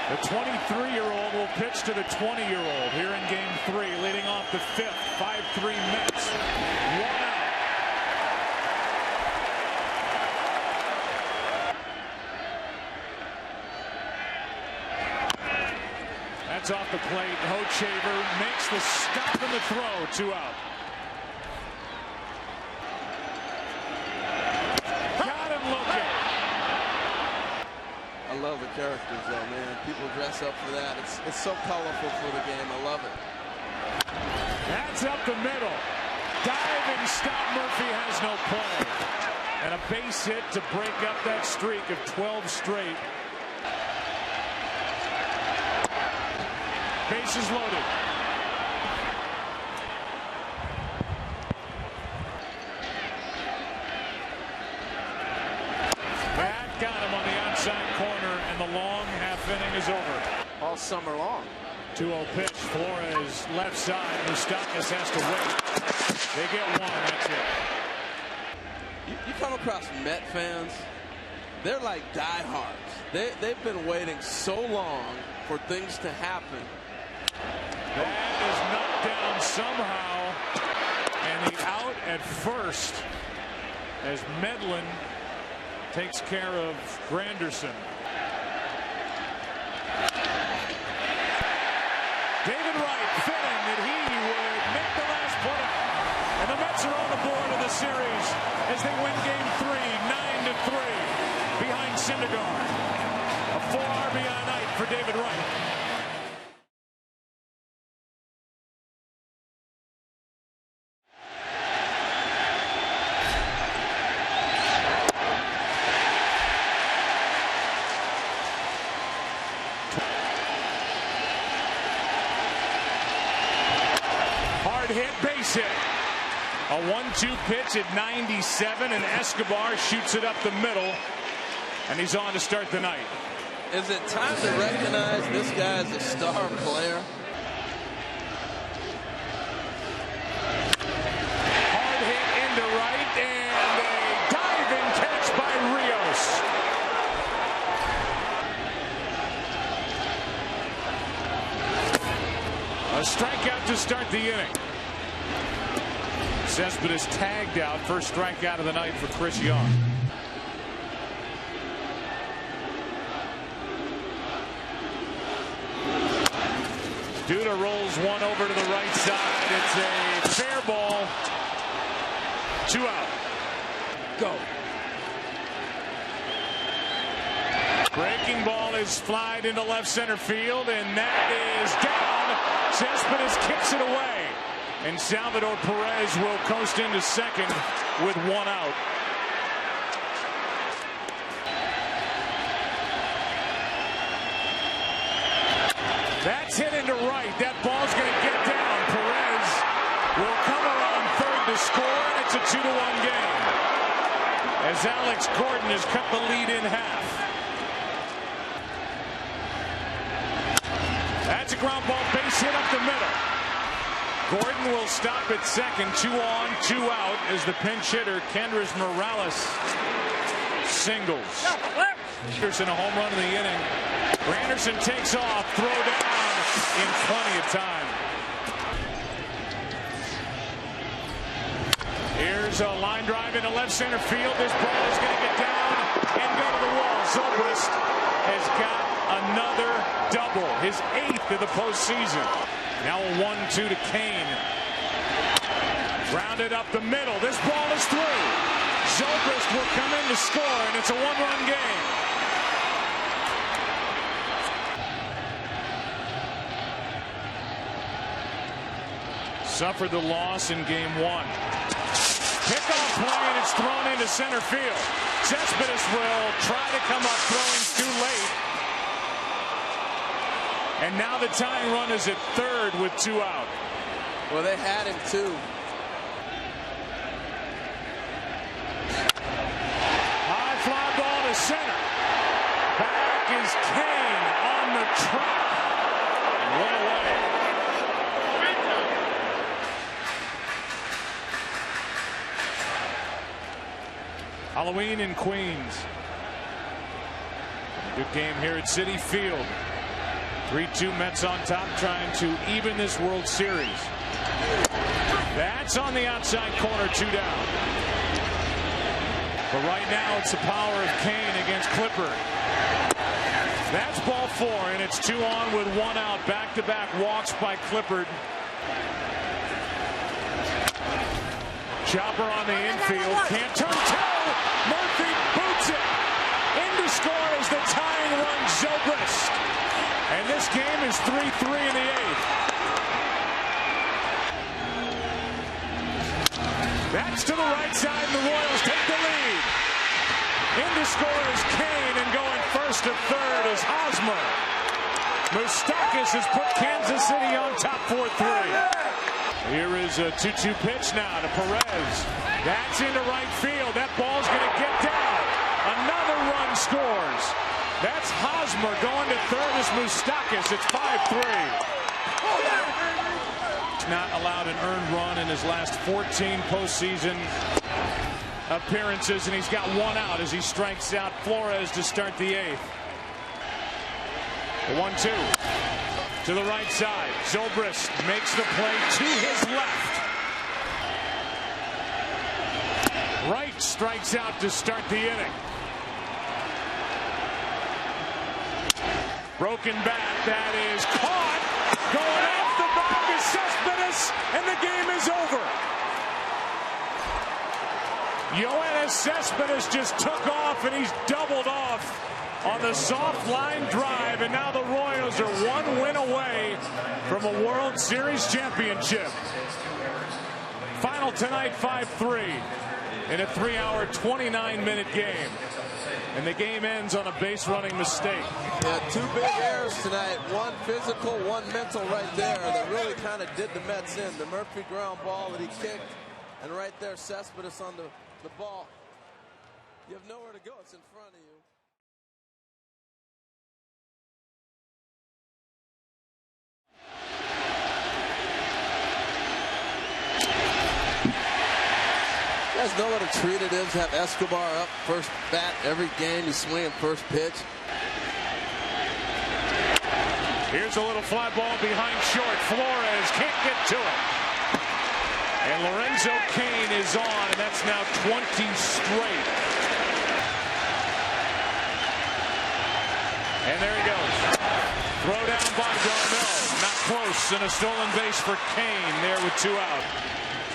The 23-year-old will pitch to the 20-year-old here in Game 3, leading off the 5th. 5-3 Mets. 1 out. That's off the plate. Hochevar makes the stop and the throw. 2 out. Got him looking. I love the characters, though, man. People dress up for that. It's so colorful for the game. I love it. That's up the middle. Diving stop. Murphy has no play. And a base hit to break up that streak of 12 straight. Bases loaded. That got him on the outside corner, and the long half inning is over. All summer long. 2-0 pitch. Flores left side. Moustakas has to wait. They get one. That's it. You come across Met fans, they're like diehards. They've been waiting so long for things to happen. That is knocked down somehow, and the out at first as Medlin takes care of Granderson. David Wright fitting that he would make the last play, and the Mets are on the board of the series as they win Game 3, 9-3, behind Syndergaard. A 4 RBI night for David Wright. Hit, base hit. A 1-2 pitch at 97, and Escobar shoots it up the middle, and he's on to start the night. Is it time to recognize this guy as a star player? Hard hit into right, and a diving catch by Rios. Cespedes tagged out. First strikeout of the night for Chris Young. Duda rolls one over to the right side. It's a fair ball. 2 out. Go. Breaking ball is flied into left center field, and that is down. Cespedes kicks it away, and Salvador Perez will coast into second with 1 out. That's hit into right. That ball's going to get down. Perez will come around third to score, and it's a 2-1 game, as Alex Gordon has cut the lead in half. That's a ground ball, base hit up the middle. Gordon will stop at second. 2 on, 2 out as the pinch hitter Kendrys Morales singles. Anderson a home run in the inning. Anderson takes off, throw down in plenty of time. Here's a line drive into left center field. This ball is going to get down and go to the wall. Zobrist has got another double, his 8th of the postseason. Now a 1-2 to Kane. Rounded up the middle. This ball is through. Zobrist will come in to score, and it's a 1-run game. Suffered the loss in game 1. Kickoff play, and it's thrown into center field. Cespedes will try to come up throwing too late. And now the tying run is at third with 2 out. Well, they had him too. High fly ball to center. Back is Kane on the track. One away. Halloween in Queens. Good game here at Citi Field. 3-2 Mets on top, trying to even this World Series. That's on the outside corner, 2 down. But right now it's the power of Kane against Clippard. That's ball 4, and it's 2 on with 1 out. Back-to-back walks by Clippard. Chopper on the infield, can't turn toe. Murphy boots it. In to score is the tying run, Zobrist. And this game is 3-3 in the 8th. That's to the right side, and the Royals take the lead. In to score is Kane, and going first to third is Hosmer. Moustakas has put Kansas City on top 4-3. Here is a 2-2 pitch now to Perez. That's into right field. That ball's going to get down. Another run scores. That's Hosmer going to third as Moustakas. It's 5-3. Not allowed an earned run in his last 14 postseason appearances, and he's got 1 out as he strikes out Flores to start the 8th. The 1-2 to the right side. Zobrist makes the play to his left. Wright strikes out to start the inning. Broken bat, that is caught. Going off the back is Cespedes, and the game is over. Yoenis Cespedes just took off, and he's doubled off on the soft line drive, and now the Royals are 1 win away from a World Series championship. Final tonight, 5-3 in a 3-hour, 29-minute game. And the game ends on a base running mistake. Yeah, 2 big errors tonight. 1 physical, 1 mental right there that really kind of did the Mets in. The Murphy ground ball that he kicked, and right there Cespedes on the ball. You have nowhere to go. It's in front of you. You guys know what a treat it is to have Escobar up first bat every game. He's swinging first pitch. Here's a little fly ball behind short. Flores can't get to it. And Lorenzo Cain is on, and that's now 20 straight. And there he goes. Throw down by Darnell. Not close, and a stolen base for Cain there with 2 out.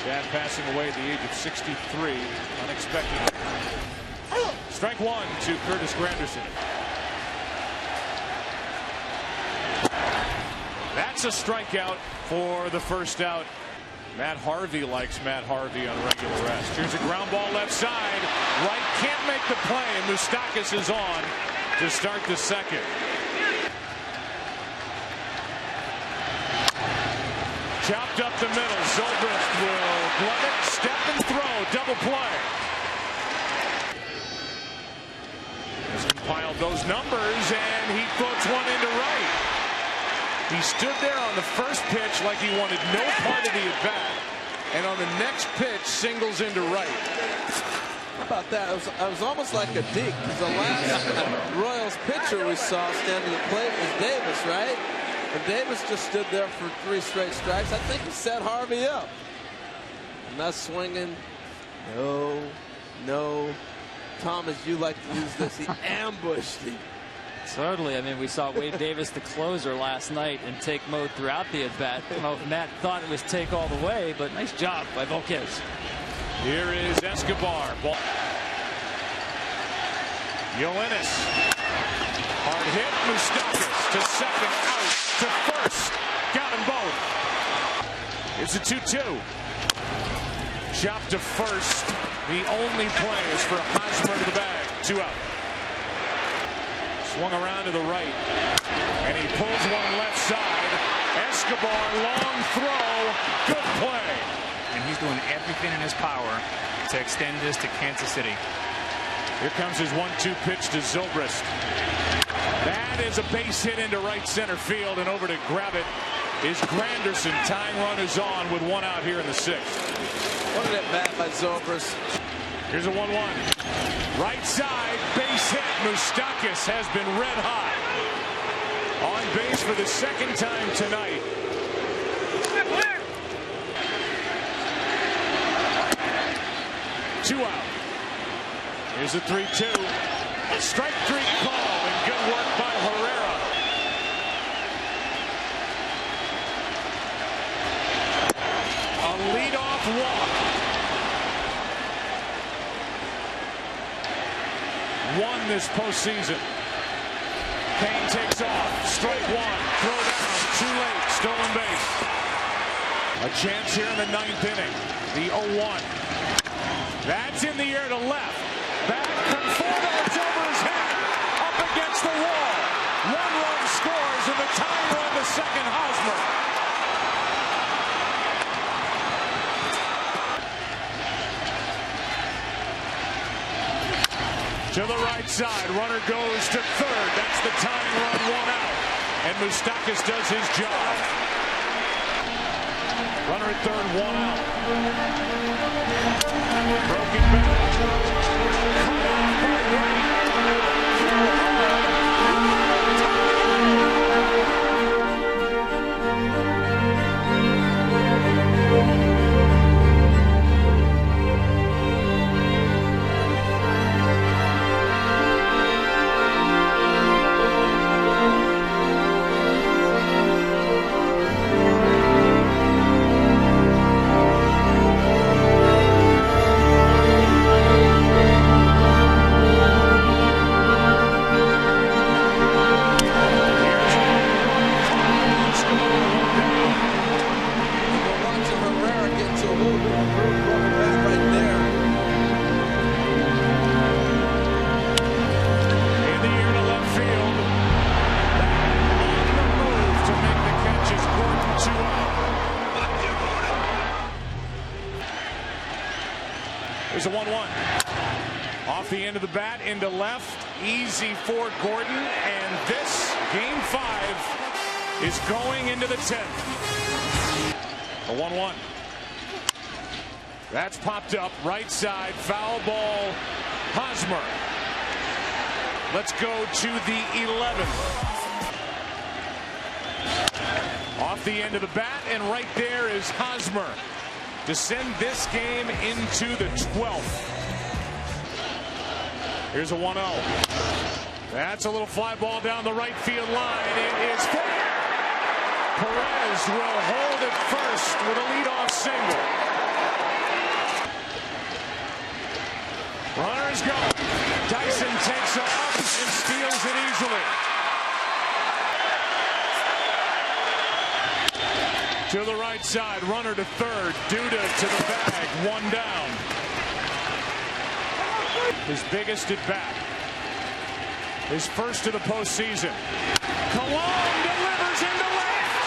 Dad passing away at the age of 63, unexpectedly. Strike 1 to Curtis Granderson. That's a strikeout for the first out. Matt Harvey likes Matt Harvey on regular rest. Here's a ground ball left side. Wright can't make the play, and Moustakas is on to start the second. Chopped up the middle. Zobrist will glove it, step and throw. Double play. He's compiled those numbers, and he puts one into right. He stood there on the first pitch like he wanted no part of the at-bat. And on the next pitch, singles into right. How about that? It was almost like a dig, because the last Royals pitcher we saw standing at plate was Davis, right? And Davis just stood there for 3 straight strikes. I think he set Harvey up. And that's swinging. No. Thomas, you like to use this. He ambushed him. Certainly. I mean, we saw Wade Davis, the closer, last night in take mode throughout the at-bat. Well, Matt thought it was take all the way, but nice job by Volquez. Here is Escobar. Ball. Yoenis. Hard hit. Moustakas to second, out to first. Got them both. It's a 2-2. Chop to first. The only play is for Hosmer to the bag. 2 out. Swung around to the right. And he pulls one left side. Escobar, long throw. Good play. And he's doing everything in his power to extend this to Kansas City. Here comes his 1-2 pitch to Zobrist. That is a base hit into right center field, and over to grab it is Granderson. Tying run is on with 1 out here in the 6th. What an at-bat by Zobrist. Here's a 1-1. Right side, base hit. Moustakas has been red hot. On base for the 2nd time tonight. Two out. Here's a 3-2. Strike 3 call, and good work by Herrera. A leadoff walk. 1 this postseason. Cain takes off. Strike 1. Throw down. Too late. Stolen base. A chance here in the 9th inning. The 0-1. That's in the air to left. Back. Conforto. It's over his head. Up against the wall. 1 run scores, and the tying run to second, Hosmer. To the right side. Runner goes to third. That's the tying run, 1 out. And Moustakas does his job. Runner at third, 1 out. Broken back. Cut off by Wright. There's a 1-1. Off the end of the bat into left. Easy for Gordon. And this, game 5, is going into the 10th. A 1-1. That's popped up. Right side. Foul ball. Hosmer. Let's go to the 11th. Off the end of the bat. And right there is Hosmer. to send this game into the 12th. Here's a 1-0. That's a little fly ball down the right field line. It is fair. Perez will hold it first with a leadoff single. Runners go. Dyson takes off and steals it easily. To the right side, runner to third. Duda to the bag, one down. His biggest at bat. His first of the postseason. Cologne delivers into left.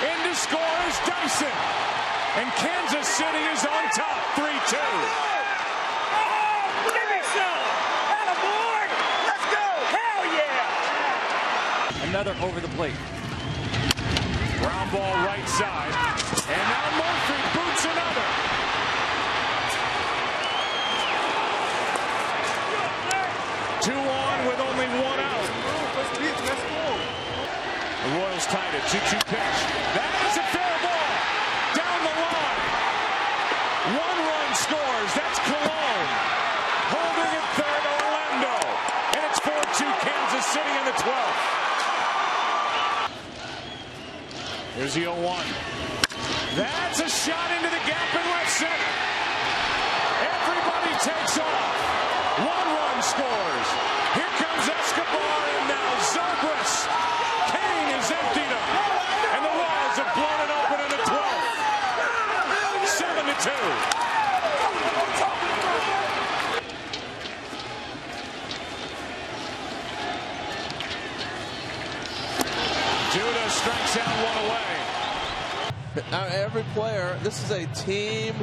Into scores Dyson. And Kansas City is on top, 3-2. Another over the plate. Ground ball right side. And now Murphy boots another. Two on with only one out. The Royals tied it. 2-2 pitch. That is a fair ball. Down the line. One run scores. That's Cologne. Holding it third, Orlando. And it's 4-2 Kansas City in the 12th. Here's the 0-1. That's a shot into the gap in left center. Everybody takes off. One run scores. Here comes Escobar, and now Zobrist. Kane is emptied up. And the Royals have blown it open in the 12th. 7-2. Duda strikes out one away. Every player, this is a team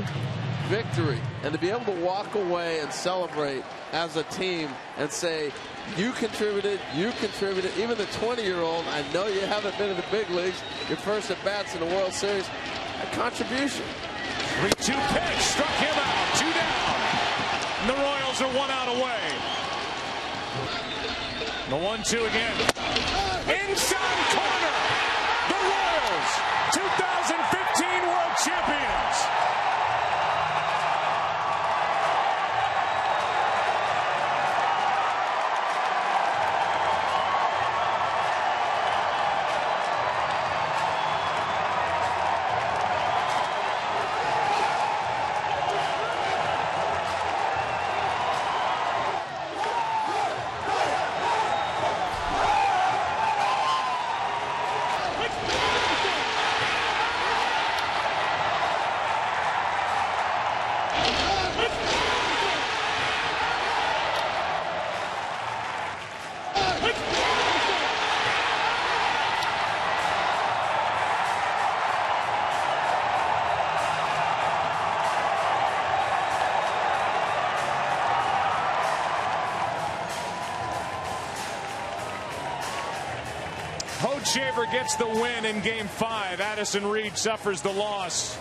victory. And to be able to walk away and celebrate as a team and say, you contributed, even the 20-year-old, I know you haven't been in the big leagues, your first at-bats in the World Series, a contribution. 3-2 pitch, struck him out, 2 down. And the Royals are 1 out away. The 1-2 again. Inside corner. The Royals, 2015 World Champions. Shaver gets the win in Game 5. Addison Reed suffers the loss.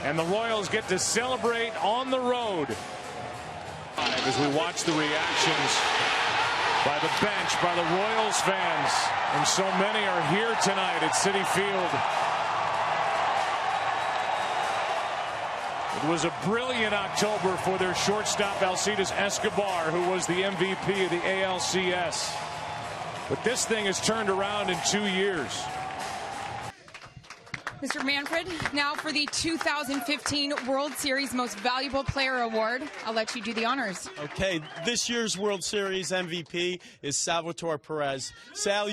And the Royals get to celebrate on the road. As we watch the reactions by the bench, by the Royals fans. And so many are here tonight at Citi Field. It was a brilliant October for their shortstop, Alcides Escobar, who was the MVP of the ALCS. But this thing has turned around in 2 years. Mr. Manfred, now for the 2015 World Series Most Valuable Player Award. I'll let you do the honors. Okay, this year's World Series MVP is Salvatore Perez. Sal,